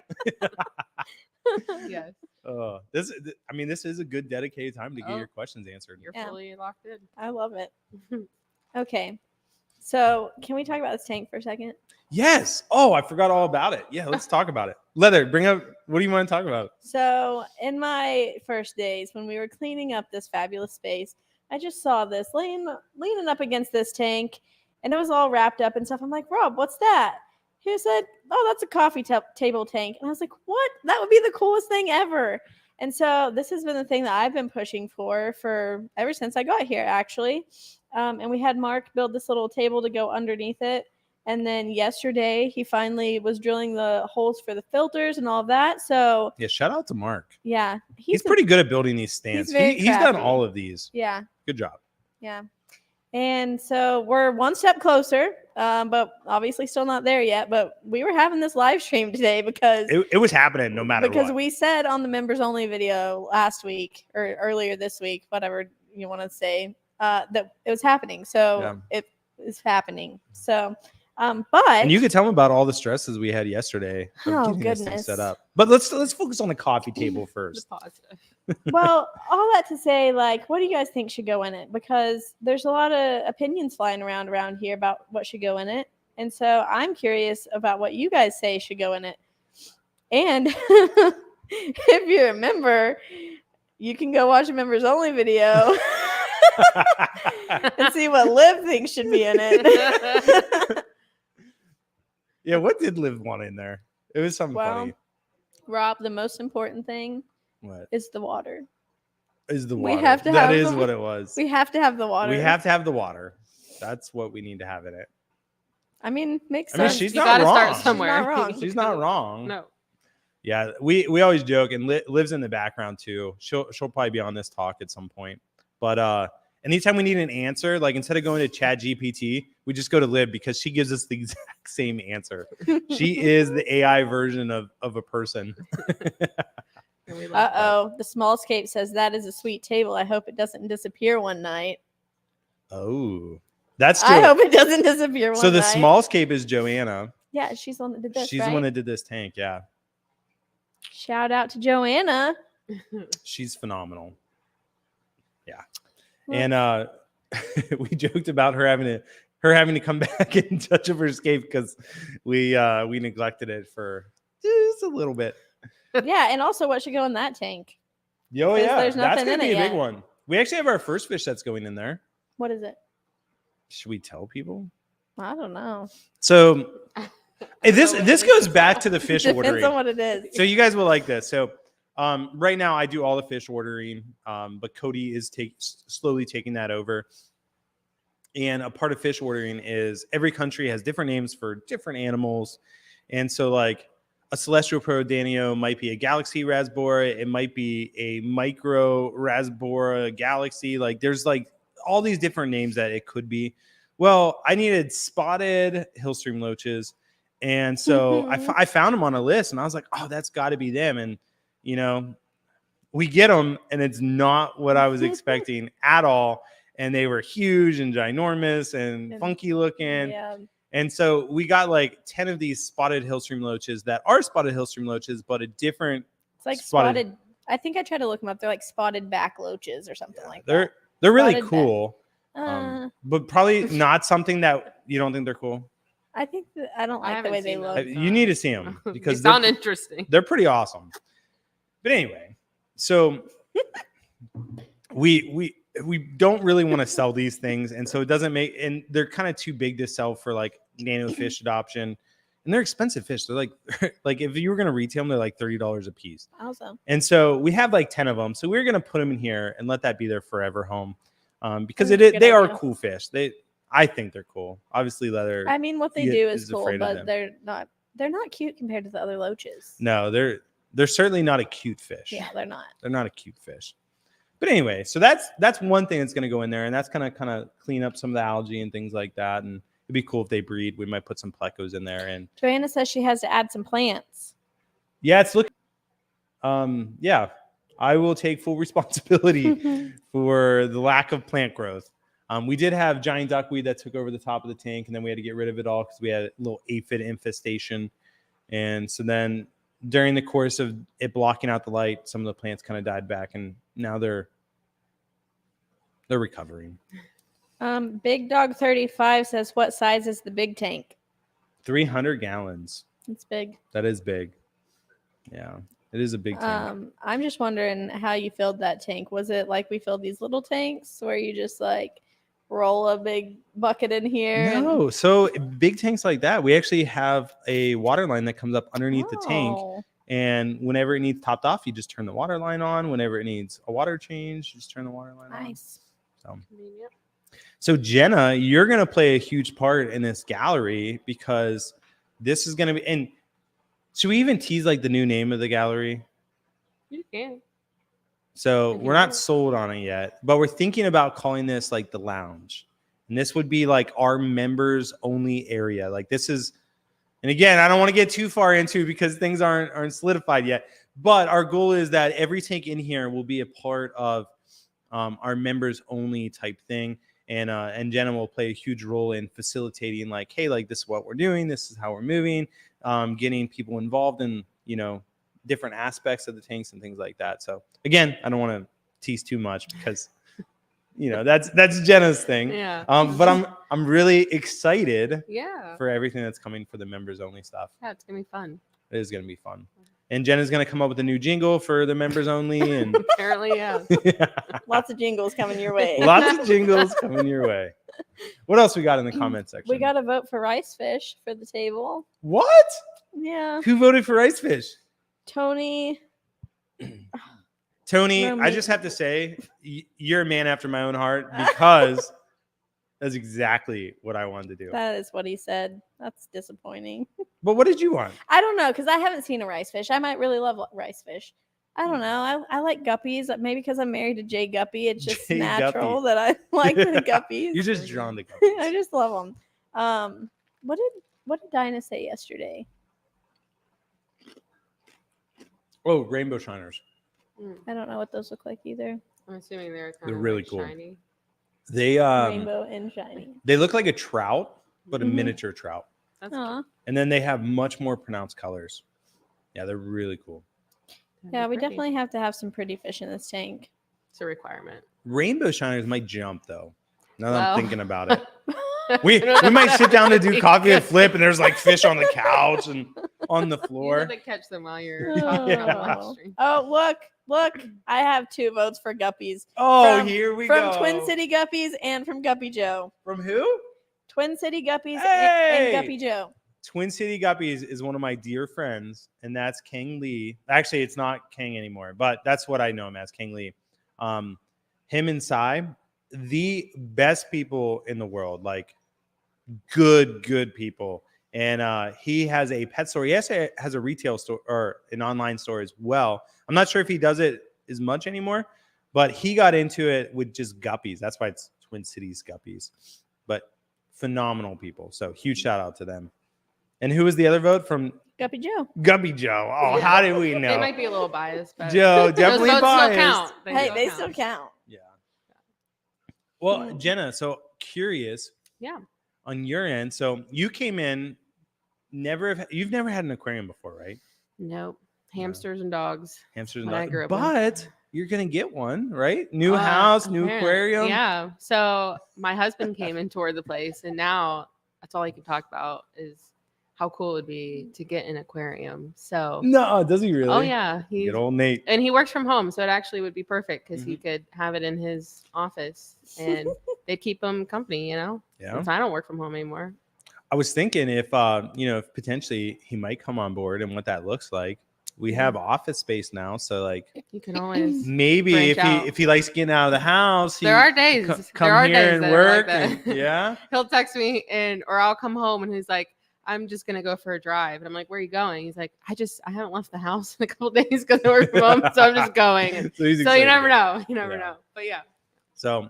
Yes. This is a good dedicated time to get your questions answered. You're fully locked in. I love it. Okay. So can we talk about this tank for a second? Yes. Oh, I forgot all about it. Yeah, let's talk about it. Leather, bring up. What do you want to talk about? So in my first days, when we were cleaning up this fabulous space, I just saw this leaning up against this tank, and it was all wrapped up and stuff. I'm like, Rob, what's that? He said, oh, that's a coffee table tank. And I was like, what? That would be the coolest thing ever. And so this has been the thing that I've been pushing for ever since I got here, actually. And we had Mark build this little table to go underneath it. And then yesterday, he finally was drilling the holes for the filters and all of that. So yeah, shout out to Mark. Yeah, he's pretty good at building these stands. He's done all of these. Yeah, good job. Yeah, and so we're one step closer, but obviously still not there yet. But we were having this live stream today because it was happening no matter because what. we said on the members only video last week or earlier this week, whatever you want to say, that it was happening. So it is happening. So. And you could tell them about all the stresses we had yesterday. Oh goodness! Set up. But let's focus on the coffee table first. The positive. Well, all that to say, like, what do you guys think should go in it? Because there's a lot of opinions flying around here about what should go in it, and so I'm curious about what you guys say should go in it. And if you remember, you can go watch a members only video and see what Liv thinks should be in it. Yeah, what did Liv want in there? It was something funny. Rob, the most important thing is the water. Is the water. We have to that is what it was. We have to have the water. We have to have the water. That's what we need to have in it. I mean, makes sense. She's you not wrong. Start somewhere. She's not wrong. She's not wrong. No. Yeah, we always joke, and Liv's in the background too. She'll probably be on this talk at some point. But anytime we need an answer, like instead of going to Chat GPT, we just go to Liv because she gives us the exact same answer. She is the AI version of a person. The Smallscape says that is a sweet table. I hope it doesn't disappear one night. Oh, that's true. I hope it doesn't disappear one night. So the Smallscape is Joanna. Yeah, she's the one that did this. She's the one that did this tank. Yeah. Shout out to Joanna. She's phenomenal. Yeah. And we joked about her having to come back in touch of her scape because we neglected it for just a little bit. Yeah, and also what should go in that tank? Oh yeah, there's that's nothing gonna in be it a big yet. one. We actually have our first fish that's going in there. What is it? Should we tell people? I don't know. So this goes back to the fish Depends ordering. on what it is. So you guys will like this. So right now I do all the fish ordering, but Cody is slowly taking that over. And a part of fish ordering is every country has different names for different animals. And so like a celestial prodanio might be a galaxy rasbora. It might be a micro rasbora galaxy. Like there's like all these different names that it could be. Well, I needed spotted hillstream loaches. And so I found them on a list and I was like, oh, that's got to be them. And, you know, we get them and it's not what I was expecting at all. And they were huge and ginormous and funky looking. Yeah. And so we got like 10 of these spotted hillstream loaches that are spotted hillstream loaches, but a different. It's like spotted. I think I tried to look them up. They're like spotted back loaches or something like that. They're really Spotted cool. But probably not something that you don't think they're cool. I think that I don't I like the way haven't they seen look. those. You need to see them They because sound interesting. they're pretty awesome. But anyway, so we don't really want to sell these things, and so it doesn't make, and they're kind of too big to sell for like nano fish adoption, and they're expensive fish. They're like like if you were gonna retail them, they're like $30 a piece. Awesome. And so we have like 10 of them. So we're gonna put them in here and let that be their forever home, because That's a good they are idea. cool fish. I think they're cool. Obviously, Leather. I mean, what they He do is is cool, afraid of but them. they're not cute compared to the other loaches. No, they're certainly not a cute fish. Yeah, they're not. They're not a cute fish. But anyway, so that's one thing that's going to go in there, and that's going to kind of clean up some of the algae and things like that. And it'd be cool if they breed. We might put some plecos in there. And Joanna says she has to add some plants. yeah, it's looking. Yeah, I will take full responsibility for the lack of plant growth. We did have giant duckweed that took over the top of the tank, and then we had to get rid of it all because we had a little aphid infestation. And so then during the course of it blocking out the light, some of the plants kind of died back, and now they're recovering. Big Dog 35 says, what size is the big tank? 300 gallons. It's big. That is big. Yeah, it is a big tank. I'm just wondering how you filled that tank. Was it like we filled these little tanks where you just like roll a big bucket in here? No, so big tanks like that, we actually have a water line that comes up underneath the tank. Oh. And whenever it needs topped off, you just turn the water line on. Whenever it needs a water change, you just turn the water line on. Nice. So Jenna, you're going to play a huge part in this gallery because this is going to be, and should we even tease like the new name of the gallery? You can. So If you we're not want. sold on it yet, but we're thinking about calling this like the lounge. And this would be like our members only area. Like this is, and again, I don't want to get too far into because things aren't solidified yet. But our goal is that every tank in here will be a part of our members only type thing. And Jenna will play a huge role in facilitating like, hey, like this is what we're doing. This is how we're moving, getting people involved in, different aspects of the tanks and things like that. So again, I don't want to tease too much because, that's Jenna's thing. Yeah. But I'm really excited Yeah. for everything that's coming for the members only stuff. Yeah, it's gonna be fun. It is going to be fun. And Jenna's going to come up with a new jingle for the members only. And Apparently, yeah. Lots of jingles coming your way. lots of jingles coming your way. What else we got in the comment section? We got to vote for rice fish for the table. What? Yeah. Who voted for Ice Fish? Tony. Tony, No, I me. just have to say, you're a man after my own heart because that's exactly what I wanted to do. That is what he said. That's disappointing. But what did you want? I don't know because I haven't seen a rice fish. I might really love rice fish. I don't know. I like guppies. Maybe because I'm married to Jay Guppy. It's just Jay natural Guppy. that I like the guppies. You're just drawn to I guppies. just love them. What did Dinah say yesterday? Oh, rainbow shiners. I don't know what those look like either. I'm assuming they're kind They're of really like cool. shiny. They Rainbow and shiny. they look like a trout, but a Mhm. miniature trout. That's Aw. And then they have much more pronounced colors. Yeah, they're really cool. Yeah, we pretty. definitely have to have some pretty fish in this tank. It's a requirement. Rainbow shiners might jump though. Now that Well. I'm thinking about it. We I don't know might if sit down to do that's coffee and good. flip, and there's like fish on the couch and on the You floor. have to catch them while you're Yeah. live stream. Oh, look! I have 2 votes for guppies Oh, From- here we from go. Twin City Guppies and from Guppy Joe. From who? Twin City Guppies Hey! and Guppy Joe. Twin City Guppies is one of my dear friends, and that's Kang Lee. Actually, it's not Kang anymore, but that's what I know him as, Kang Lee. Him and Sai, the best people in the world, like good people. And he has a pet store. He also has a retail store or an online store as well. I'm not sure if he does it as much anymore, but he got into it with just guppies. That's why it's Twin Cities Guppies. But phenomenal people. So huge shout out to them. And who was the other vote from Guppy Joe. Guppy Joe? Oh, how did we They know? might be a little biased, but Joe, those definitely votes biased. still count. Hey, they still count. Yeah. Well, Jenna, so curious Yeah. on your end. So you came in, you've never had an aquarium before, right? Nope. Hamsters and dogs. Hamsters and When I dogs. grew up with- But you're gonna get one, right? New Uh, house, new apparently. aquarium. Yeah. So my husband came and toured the place, and now That's all he can talk about is how cool it would be to get an aquarium. So No, does he really? oh yeah, he's Good old Nate. and he works from home, so it actually would be perfect because Mm-hmm. he could have it in his office and they'd keep him company, Yeah. Since I don't work from home anymore. I was thinking if if potentially he might come on board and what that looks like. We have office space now, so like You can always maybe branch if he likes getting out of the house, there are days come here and that are work. like that. Yeah. He'll text me or I'll come home and he's like, I'm just gonna go for a drive. And I'm like, where are you going? He's like, I haven't left the house in a couple days because I work from home, so I'm just going. And so you never know. You never know. But yeah. So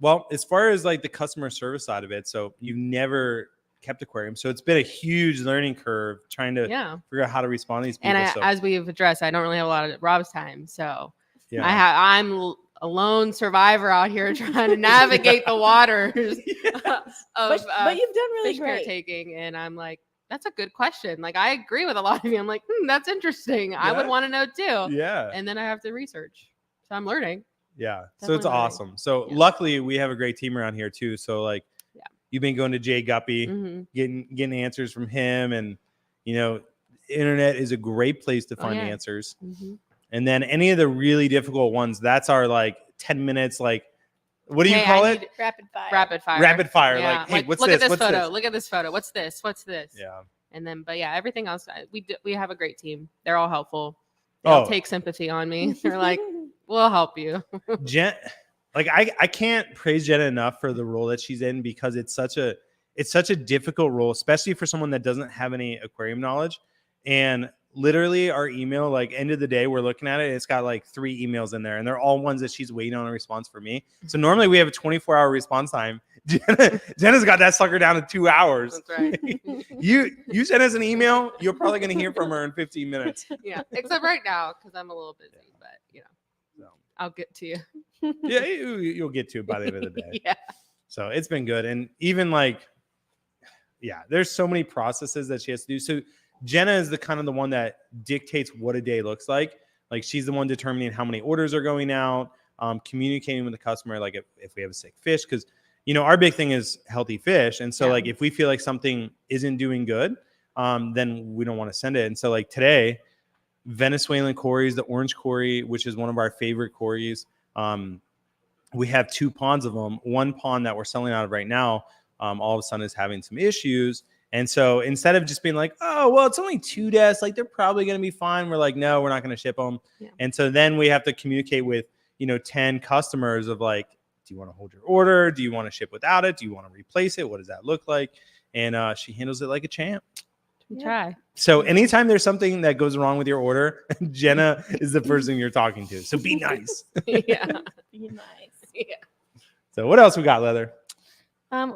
well, as far as like the customer service side of it, so you've never kept aquarium, so it's been a huge learning curve trying to figure out how to respond to these people. And as we've addressed, I don't really have a lot of Rob's time, so yeah. I'm a lone survivor out here trying to navigate the waters of but you've done really fish great. caretaking, and I'm like, that's a good question. Like I agree with a lot of you. I'm like, that's interesting. I would want to know too. Yeah. And then I have to research, so I'm learning. Yeah. Definitely so it's learning. awesome. So luckily we have a great team around here too. So like you've been going to Jay Guppy, getting answers from him, and internet is a great place to find answers. And then any of the really difficult ones, that's our like 10 minutes, like what do you call it? Rapid fire. Rapid fire. Yeah. Like, hey, what's look this? at this What's photo. this? Look at this photo. What's this? What's this? Yeah. And then, but yeah, everything else, we have a great team. They're all helpful. They all take sympathy on me. They're like, we'll help you. Like I can't praise Jenna enough for the role that she's in, because it's such a difficult role, especially for someone that doesn't have any aquarium knowledge. And literally our email, like end of the day, we're looking at it, it's got like 3 emails in there, and they're all ones that she's waiting on a response for me. So normally we have a 24-hour response time. Jenna's got that sucker down to 2 hours. That's right. you send us an email, you're probably going to hear from her in 15 minutes. Yeah, except right now because I'm a little busy, but I'll get to you. Yeah, you'll get to it by the end of the day. Yeah. So it's been good. And even like, there's so many processes that she has to do. So Jenna is the one that dictates what a day looks like. Like she's the one determining how many orders are going out, communicating with the customer, like if we have a sick fish, because our big thing is healthy fish. And so like if we feel like something isn't doing good, then we don't want to send it. And so like today, Venezuelan cories, the orange cory, which is one of our favorite cories. We have 2 ponds of them. One pond that we're selling out of right now, all of a sudden is having some issues. And so instead of just being like, oh, well, it's only 2 deaths, like they're probably going to be fine, we're like, no, we're not going to ship them. Yeah. And so then we have to communicate with, 10 customers of like, do you want to hold your order? Do you want to ship without it? Do you want to replace it? What does that look like? And she handles it like a champ. We try. So anytime there's something that goes wrong with your order, Jenna is the person you're talking to. So be nice. Yeah. Be nice. Yeah. So what else we got, Leather?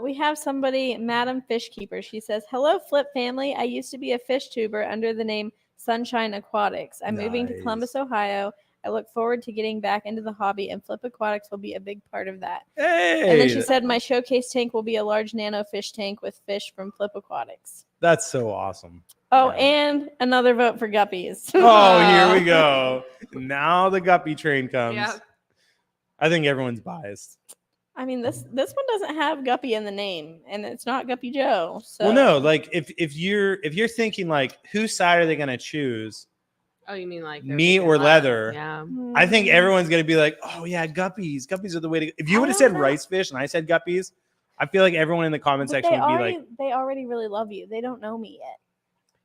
We have somebody, Madam Fishkeeper. She says, hello, Flip family. I used to be a fish tuber under the name Sunshine Aquatics. I'm moving to Columbus, Ohio. I look forward to getting back into the hobby, and Flip Aquatics will be a big part of that. Hey! And then she said, my showcase tank will be a large nano fish tank with fish from Flip Aquatics. That's so awesome. Oh, and another vote for guppies. Oh, here we go. Now the guppy train comes. Yeah. I think everyone's biased. I mean, this one doesn't have Guppy in the name, and it's not Guppy Joe. So. Well, no, like if you're thinking like whose side are they gonna choose? Oh, you mean like me or Leather? Yeah. I think everyone's gonna be like, oh yeah, guppies. Guppies are the way to go. If you would have said rice fish and I said guppies, I feel like everyone in the comment section would be like, they already really love you. They don't know me yet.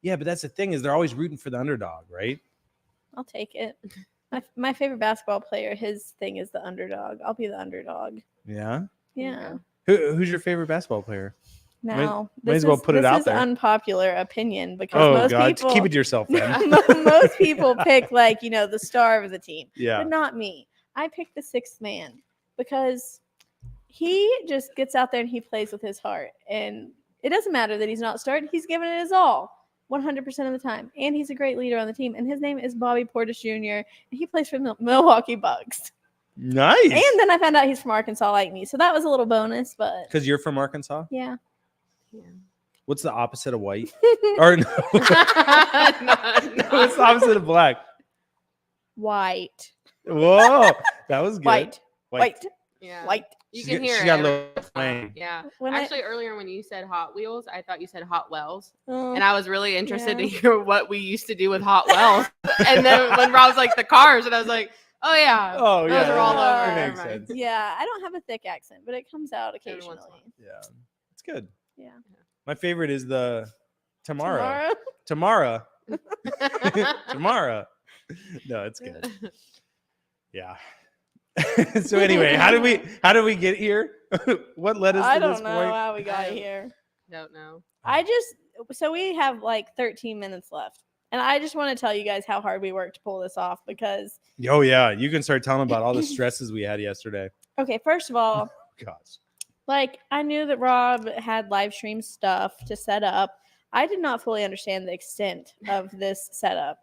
Yeah, but that's the thing, is they're always rooting for the underdog, right? I'll take it. My favorite basketball player, his thing is the underdog. I'll be the underdog. Yeah. Yeah. Who's your favorite basketball player? Now, might as well put it out there. This is unpopular opinion because most people keep it to yourself then. Most people pick like, the star of the team. Yeah. But not me. I pick the 6th man because he just gets out there and he plays with his heart. And it doesn't matter that he's not starting. He's giving it his all 100% of the time. And he's a great leader on the team. And his name is Bobby Portis Jr. And he plays for the Milwaukee Bucks. Nice. And then I found out he's from Arkansas like me. So that was a little bonus, but because you're from Arkansas? Yeah. What's the opposite of white? Or no. What's the opposite of black? White. Whoa. That was good. White. Yeah. White. You can hear She it. got a every little time. flame. Yeah. When Actually, earlier when you said Hot Wheels, I thought you said Hot Wells. Oh, And I was really interested to yeah. hear what we used to do with Hot Wells. And then when Rob's like the cars, and I was like, oh yeah, Oh, those yeah, are all that over. makes Never mind. sense. yeah, I don't have a thick accent, but it comes out Every once in a occasionally. Yeah, it's good. Yeah. My favorite is the Tamara. Tomorrow. Tamara. No, it's good. Yeah. So anyway, how did we get here? What led us I to don't this know point? how we got I- here. Don't know. So we have like 13 minutes left. And I just want to tell you guys how hard we worked to pull this off because, Oh yeah, you can start telling about all the stresses we had yesterday. okay, first of all, Gosh. like I knew that Rob had live stream stuff to set up. I did not fully understand the extent of this setup.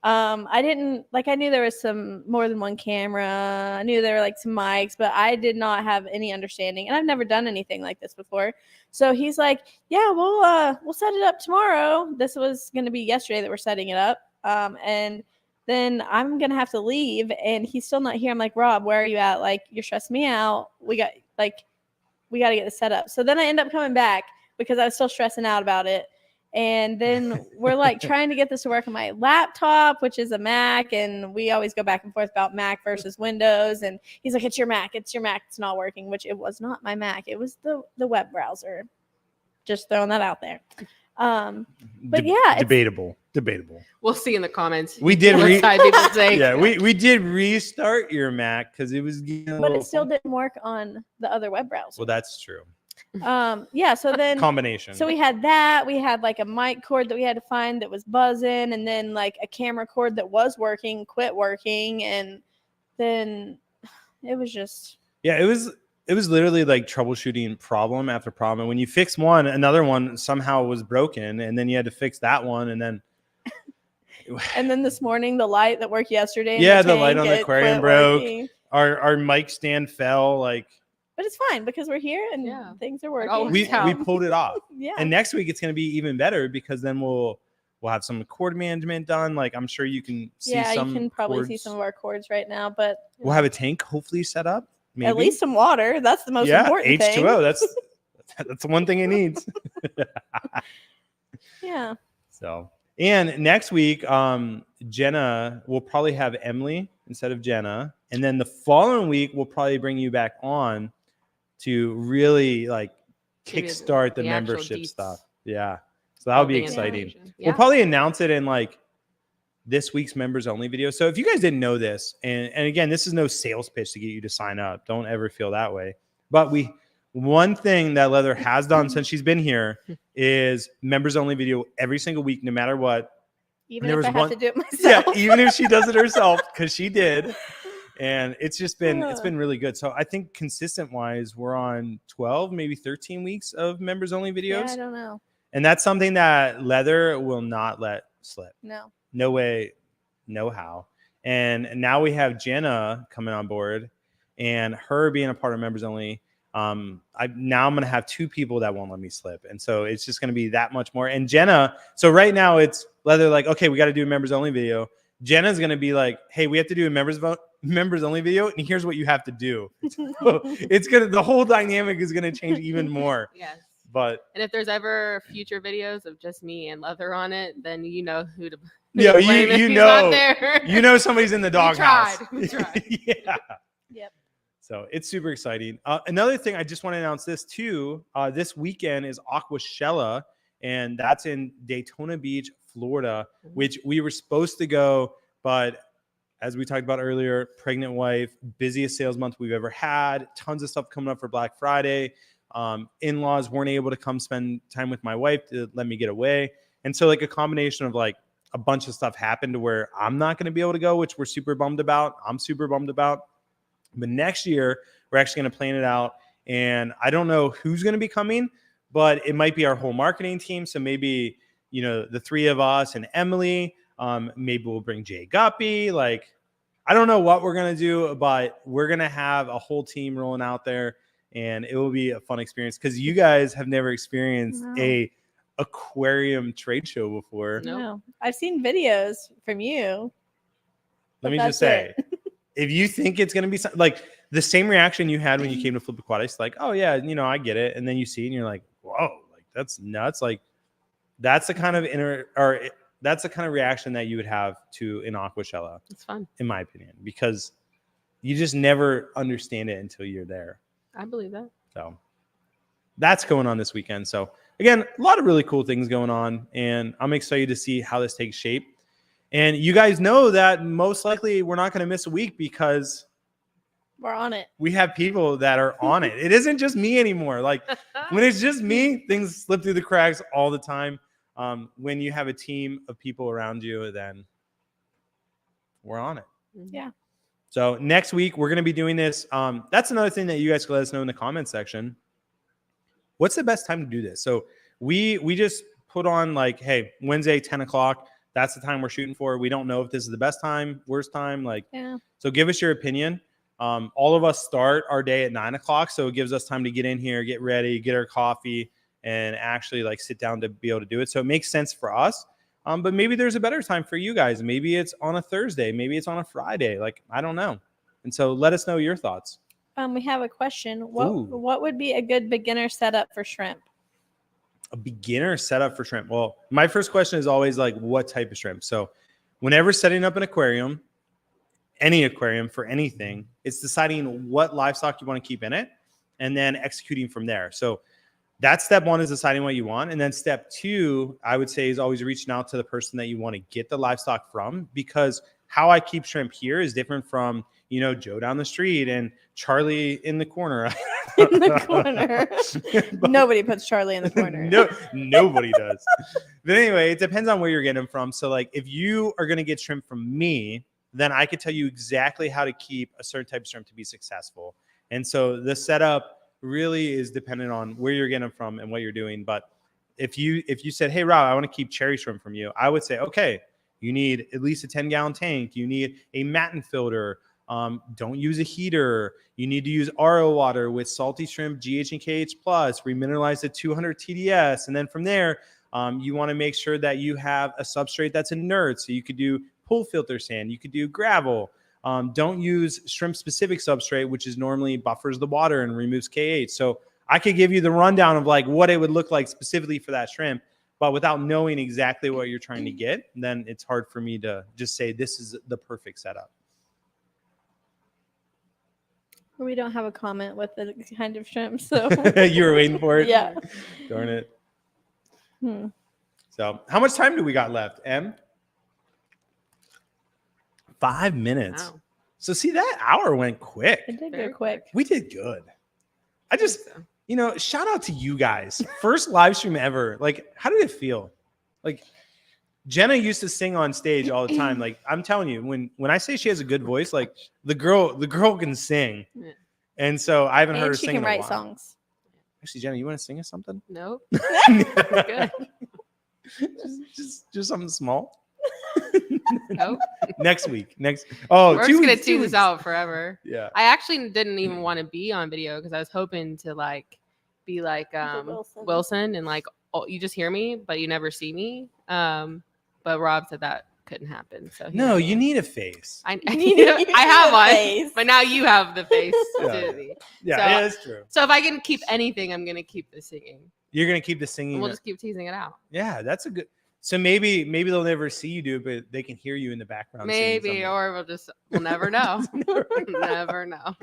I didn't like I knew there was some more than one camera. I knew there were like some mics, but I did not have any understanding. And I've never done anything like this before. So he's like, "Yeah, we'll set it up tomorrow." This was going to be yesterday that we're setting it up. And then I'm going to have to leave and he's still not here. I'm like, "Rob, where are you at? Like you're stressing me out. We got to get this set up." So then I end up coming back because I was still stressing out about it. And then we're like trying to get this to work on my laptop, which is a Mac. And we always go back and forth about Mac versus Windows. And he's like, it's your Mac. It's not working, which it was not my Mac. It was the web browser. Just throwing that out there. But yeah, it's- debatable. We'll see in the comments. We did what side people say. Yeah, we did restart your Mac because it was getting a but little it still didn't work on the other web browser. Well, that's true. Yeah. So then Combination. So we had that. We had like a mic cord that we had to find that was buzzing, and then like a camera cord that was working, quit working, and then it was just it was literally like troubleshooting problem after problem. And when you fix one, another one somehow was broken, and then you had to fix that one, and then and then this morning the light that worked yesterday. Yeah, in the light on the it aquarium quit broke. working. Our mic stand fell. Like, But it's fine because we're here and Yeah. things are working. always we helps. pulled it off. Yeah. And next week it's going to be even better because then we'll have some cord management done. Like, I'm sure you can see some you can probably see cords. some of our cords right now, but We'll have a tank hopefully set up. Maybe. at least some water. That's the most important thing. H2O. That's the one thing it needs. Yeah. So, and next week, Jenna will probably have Emily instead of Jenna. And then the following week, we'll probably bring you back on to really like Give you kickstart the the actual membership deets. stuff. Yeah. So that'll be All the exciting. information. We'll Yeah. probably announce it in like this week's members only video. So if you guys didn't know this, and again, this is no sales pitch to get you to sign up. Don't ever feel that way. But one thing that Leathyr has done since she's been here is members only video every single week, no matter what. Even There if I was have one- to do it Yeah, myself. even if she does it herself, because she did. And it's been really good. So I think consistent wise, we're on 12, maybe 13 weeks of members only videos. Yeah, I don't know. And that's something that Leathyr will not let slip. No. No way, no how. And now we have Jenna coming on board and her being a part of members only. I'm going to have two people that won't let me slip. And so it's just going to be that much more. And Jenna, so right now it's Leathyr like, okay, we got to do a members only video. Jenna's going to be like, hey, we have to do a members only video. And here's what you have to do. The whole dynamic is going to change even more. Yes. But And if there's ever future videos of just me and Leathyr on it, then you know who to Yeah, blame if you he's know- not there. you know somebody's in the doghouse. We tried. Yeah. Yep. So it's super exciting. Another thing, I just want to announce this too. This weekend is Aquashella, and that's in Daytona Beach, Florida, which we were supposed to go, but as we talked about earlier, pregnant wife, busiest sales month we've ever had, tons of stuff coming up for Black Friday. In-laws weren't able to come spend time with my wife to let me get away. And so like a combination of like a bunch of stuff happened to where I'm not going to be able to go, which we're super bummed about. I'm super bummed about. But next year, we're actually going to plan it out. And I don't know who's going to be coming, but it might be our whole marketing team. So maybe, the three of us and Emily, maybe we'll bring Jay Guppy. Like, I don't know what we're going to do, but we're going to have a whole team rolling out there. And it will be a fun experience because you guys have never experienced a aquarium trade show before. Nope. No. I've seen videos from you. Let me But just that's say, if you think it's going to be like the same reaction you had when you came to Flip Aquatics, like, oh yeah, you know, I get it. And then you see it and you're like, whoa, like that's nuts. Like that's the kind of that's the kind of reaction that you would have to an Aquashella. It's fun. In my opinion, because you just never understand it until you're there. I believe that. So that's going on this weekend. So again, a lot of really cool things going on, and I'm excited to see how this takes shape. And you guys know that most likely we're not going to miss a week because we're on it. We have people that are on it. It isn't just me anymore. Like when it's just me, things slip through the cracks all the time. When you have a team of people around you, then we're on it. Yeah. So next week we're going to be doing this. That's another thing that you guys can let us know in the comment section. What's the best time to do this? So we just put on like, hey, Wednesday, 10 o'clock. That's the time we're shooting for. We don't know if this is the best time, worst time. Like, yeah. So give us your opinion. All of us start our day at 9 o'clock. So it gives us time to get in here, get ready, get our coffee, and actually like sit down to be able to do it. So it makes sense for us. But maybe there's a better time for you guys. Maybe it's on a Thursday. Maybe it's on a Friday. Like, I don't know. And so let us know your thoughts. We have a question. What would be a good beginner setup for shrimp? A beginner setup for shrimp. Well, my first question is always like, what type of shrimp? So whenever setting up an aquarium, any aquarium for anything, it's deciding what livestock you want to keep in it and then executing from there. So that's step one, is deciding what you want. And then step two, I would say, is always reaching out to the person that you want to get the livestock from, because how I keep shrimp here is different from, you know, Joe down the street and Charlie in the corner. In the corner. Nobody puts Charlie in the corner. No, nobody does. But anyway, it depends on where you're getting them from. So like if you are going to get shrimp from me, then I could tell you exactly how to keep a certain type of shrimp to be successful. And so the setup really is dependent on where you're getting them from and what you're doing. But if you said, hey, Rob, I want to keep cherry shrimp from you, I would say, okay, you need at least a 10-gallon tank. You need a matin filter. Don't use a heater. You need to use RO water with salty shrimp, GH and KH plus, remineralize at 200 TDS. And then from there, you want to make sure that you have a substrate that's inert. So you could do pool filter sand. You could do gravel. Don't use shrimp-specific substrate, which is normally buffers the water and removes KH. So I could give you the rundown of like what it would look like specifically for that shrimp, but without knowing exactly what you're trying to get, then it's hard for me to just say this is the perfect setup. We don't have a comment with the kind of shrimp, so You were waiting for it? Yeah. Darn it. So how much time do we got left, Em? 5 minutes. Wow. So see, that hour went quick. It did Very go quick. We did good. I just, you know, shout out to you guys. First live stream ever. Like, how did it feel? Like, Jenna used to sing on stage all the time. Like, I'm telling you, when I say she has a good voice, like the girl can sing. Yeah. And so I haven't heard her And she sing can in a write while. songs. Actually, Jenna, you want to sing us something? Nope. Good. just something small. Nope. Next week. Oh, We're 2 just gonna weeks, 2 tease weeks. this out forever. Yeah. I actually didn't even want to be on video because I was hoping to like be like Wilson and like, oh, you just hear me but you never see me. But Rob said that couldn't happen. So No, you need a face. I You need need I have a one, face. but now you have the face. Yeah. too. Yeah, So- yeah, that's true. So if I can keep anything, I'm gonna keep the singing. You're gonna keep the singing. And we'll just keep teasing it out. Yeah, that's a good. So maybe they'll never see you do it, but they can hear you in the background. singing Maybe, something. or we'll never know. Never know.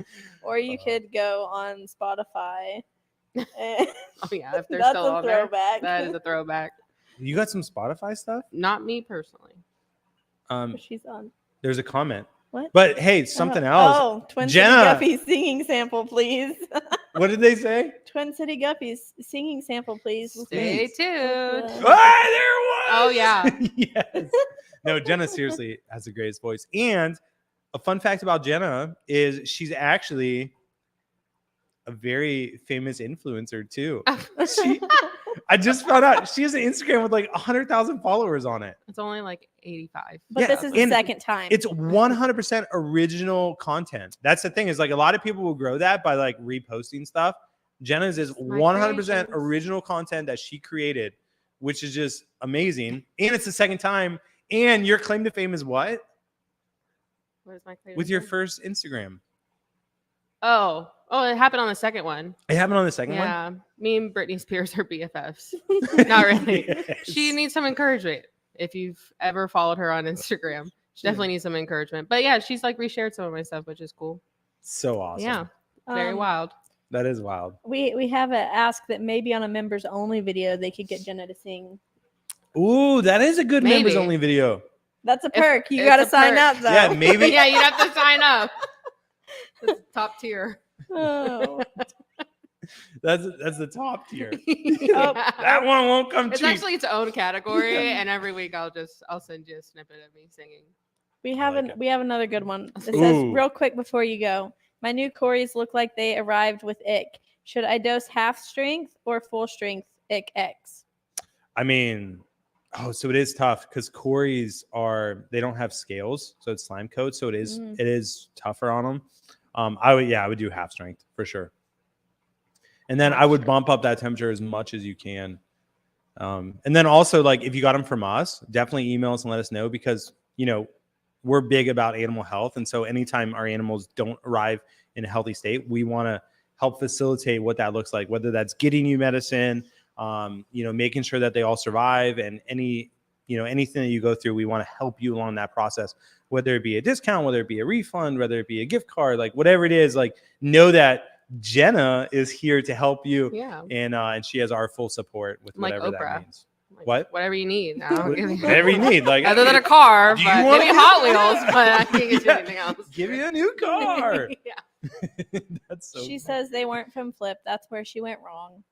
Or you could go on Spotify. Oh yeah, if they're That's still a on there, throwback. that is a throwback. You got some Spotify stuff? Not me personally. She's on. There's a comment. What? But hey, something else. Oh, Twin Jenna. City Guppies singing sample, please. What did they say? Twin City Guppies singing sample, please. Stay tuned. Ah, there it was. Oh, yeah. Yes. No, Jenna seriously has the greatest voice. And a fun fact about Jenna is she's actually a very famous influencer too. I just found out she has an Instagram with like 100,000 followers on it. It's only like 85. But Yeah, this is the and second time. It's 100% original content. That's the thing, is like a lot of people will grow that by like reposting stuff. Jenna's is My 100% creations. original content that she created, which is just amazing. And it's the second time. And your claim to fame is what? What is my creative With your name? first Instagram. Oh, it happened on the second one. It happened on the second one? Yeah, me and Britney Spears are BFFs. Not really. Yes. She needs some encouragement. If you've ever followed her on Instagram, she definitely needs some encouragement. But yeah, she's like reshared some of my stuff, which is cool. So awesome. Yeah, very wild. That is wild. We have a ask that maybe on a members only video they could get Jenna to sing. Ooh, that is a good Maybe. members only video. That's a perk. You it's got to a sign perk. up though. Yeah, maybe. Yeah, you'd have to sign up. That's top tier. Oh. That's the top tier. Yeah. That one won't come It's cheap. actually its own category, and every week I'll send you a snippet of me singing. We I like have it. we have another good one. It says Ooh. real quick before you go. My new Corys look like they arrived with ick. Should I dose half strength or full strength ick X? I mean, so it is tough because Corys they don't have scales, so it's slime coat, so it is tougher on them. I would do half strength for sure. And then I would bump up that temperature as much as you can. And then also, like, if you got them from us, definitely email us and let us know because, we're big about animal health. And so anytime our animals don't arrive in a healthy state, we want to help facilitate what that looks like, whether that's getting you medicine, making sure that they all survive, and anything that you go through, we want to help you along that process, whether it be a discount, whether it be a refund, whether it be a gift card, like whatever it is, like know that Jenna is here to help you. Yeah. And she has our full support with Like whatever Oprah. that means. What? Whatever you need. I'll give you. Whatever you need. Like Other than a car, Do but you want maybe a Hot new- Wheels, but I can't get you anything else. give you a new car. Yeah. That's so She says they weren't from Flip. That's where she went wrong.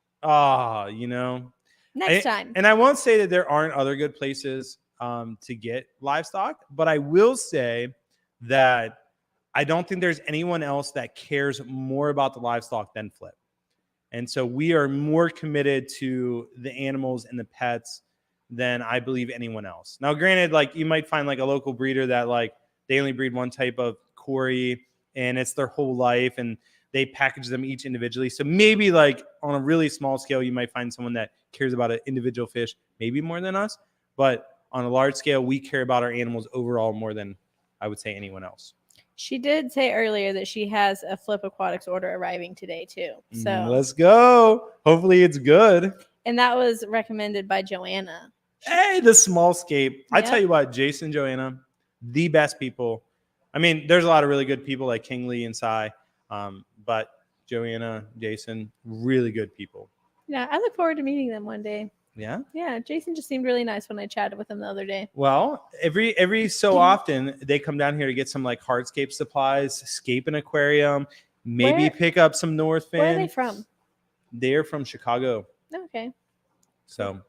Next time. And I won't say that there aren't other good places to get livestock, but I will say that I don't think there's anyone else that cares more about the livestock than Flip. And so we are more committed to the animals and the pets than I believe anyone else. Now, granted, like you might find like a local breeder that like they only breed one type of Cory and it's their whole life and they package them each individually. So maybe like on a really small scale, you might find someone that cares about an individual fish, maybe more than us. But on a large scale, we care about our animals overall more than I would say anyone else. She did say earlier that she has a Flip Aquatics order arriving today too. So Let's go. Hopefully it's good. and that was recommended by Joanna. Hey, the small scape. I Yep. tell you what, Jason, Joanna, the best people. I mean, there's a lot of really good people like King Lee and Sai, but Joanna, Jason, really good people. Yeah, I look forward to meeting them one day. Yeah. Yeah, Jason just seemed really nice when I chatted with him the other day. Well, every so often they come down here to get some like hardscape supplies, scape an aquarium, maybe Where- pick up some North Fin. Where are they from? They're from Chicago. Okay. So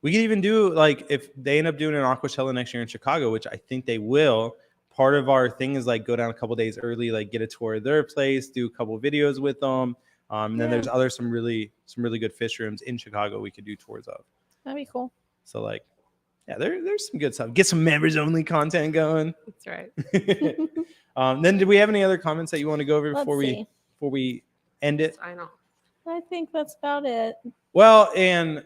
we could even do like if they end up doing an Aquachella next year in Chicago, which I think they will. Part of our thing is like go down a couple days early, like get a tour of their place, do a couple videos with them. And then there's some really good fish rooms in Chicago we could do tours of. That'd be cool. So like, yeah, there's some good stuff. Get some members only content going. That's right. Then do we have any other comments that you want to go over before Let's we end it? I know. I think that's about it. Well, and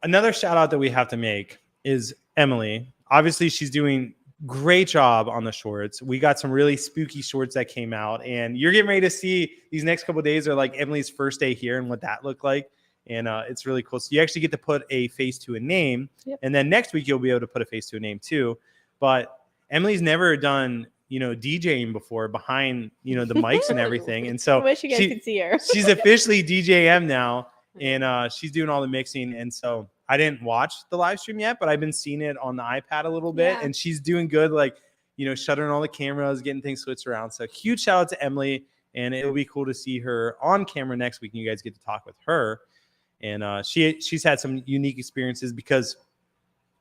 another shout out that we have to make is Emily. Obviously, she's doing great job on the shorts. We got some really spooky shorts that came out, and you're getting ready to see these next couple of days are like Emily's first day here and what that looked like. And it's really cool. So you actually get to put a face to a name. Yep. And then next week you'll be able to put a face to a name too. But Emily's never done, DJing before behind, the mics and everything. And I so wish you guys could see her. she's officially DJM now, and she's doing all the mixing. And so I didn't watch the live stream yet, but I've been seeing it on the iPad a little bit, Yeah. and she's doing good, like, shuttering all the cameras, getting things switched around. So huge shout out to Emily, and it'll be cool to see her on camera next week, and you guys get to talk with her. And she's had some unique experiences because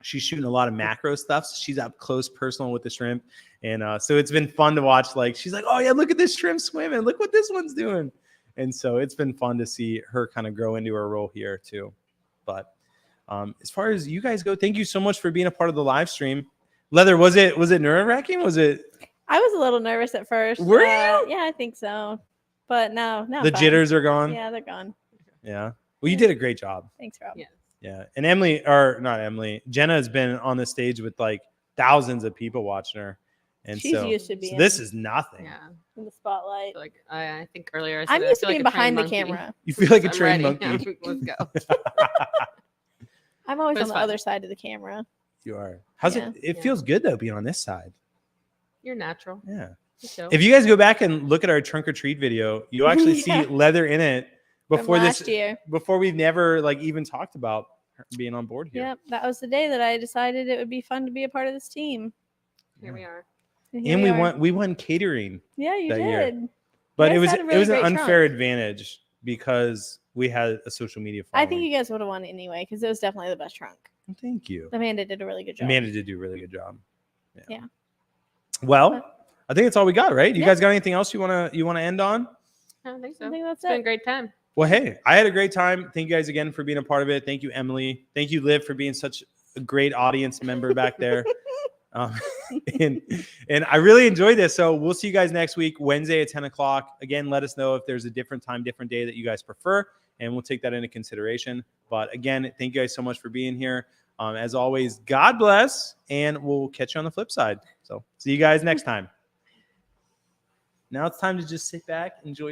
she's shooting a lot of macro stuff. So she's up close personal with the shrimp. And so it's been fun to watch. Like, she's like, oh, yeah, look at this shrimp swimming. Look what this one's doing. And so it's been fun to see her kind of grow into her role here too. But as far as you guys go, thank you so much for being a part of the live stream. Leather, was it nerve-wracking? Was it? I was a little nervous at first. Were you? Yeah, I think so. But no. The jitters are gone? Yeah, they're gone. Yeah. Well, you did a great job. Thanks, Rob. Yeah. Yeah. And Jenna has been on the stage with like thousands of people watching her. And She's so, used to so being this is nothing. Yeah. in the spotlight. Like I think earlier I said I'm I used to feel like being a trained behind the monkey. camera. You feel like a I'm trained ready. monkey. Let's go. I'm always But on it's the fun. other side of the camera. You are. How's Yeah. it? It Yeah. feels good though being on this side. You're natural. Yeah. Me too. If you guys go back and look at our trunk or treat video, you'll actually Yeah. see Leather in it before From this. last year. Before we've never like even talked about her being on board here. Yep, that was the day that I decided it would be fun to be a part of this team. Here we are. Here And we are. won catering, Yeah, you that did. year. but guys it was had a it really was an great unfair trunk. advantage because we had a social media I following. think you guys would have won anyway because it was definitely the best trunk. Thank you. Amanda did a really good job. Amanda did do a really good job. Yeah. Well, I think that's all we got, right? You Yeah. guys got anything else you wanna end on? I don't think so. I think that's It's been a it. great time. Well, hey, I had a great time. Thank you guys again for being a part of it. Thank you, Emily. Thank you, Liv, for being such a great audience member back there. And I really enjoyed this. So we'll see you guys next week, Wednesday at 10 o'clock. Again, let us know if there's a different time, different day that you guys prefer, and we'll take that into consideration. But again, thank you guys so much for being here. As always, God bless, and we'll catch you on the flip side. So see you guys next time. Now it's time to just sit back, enjoy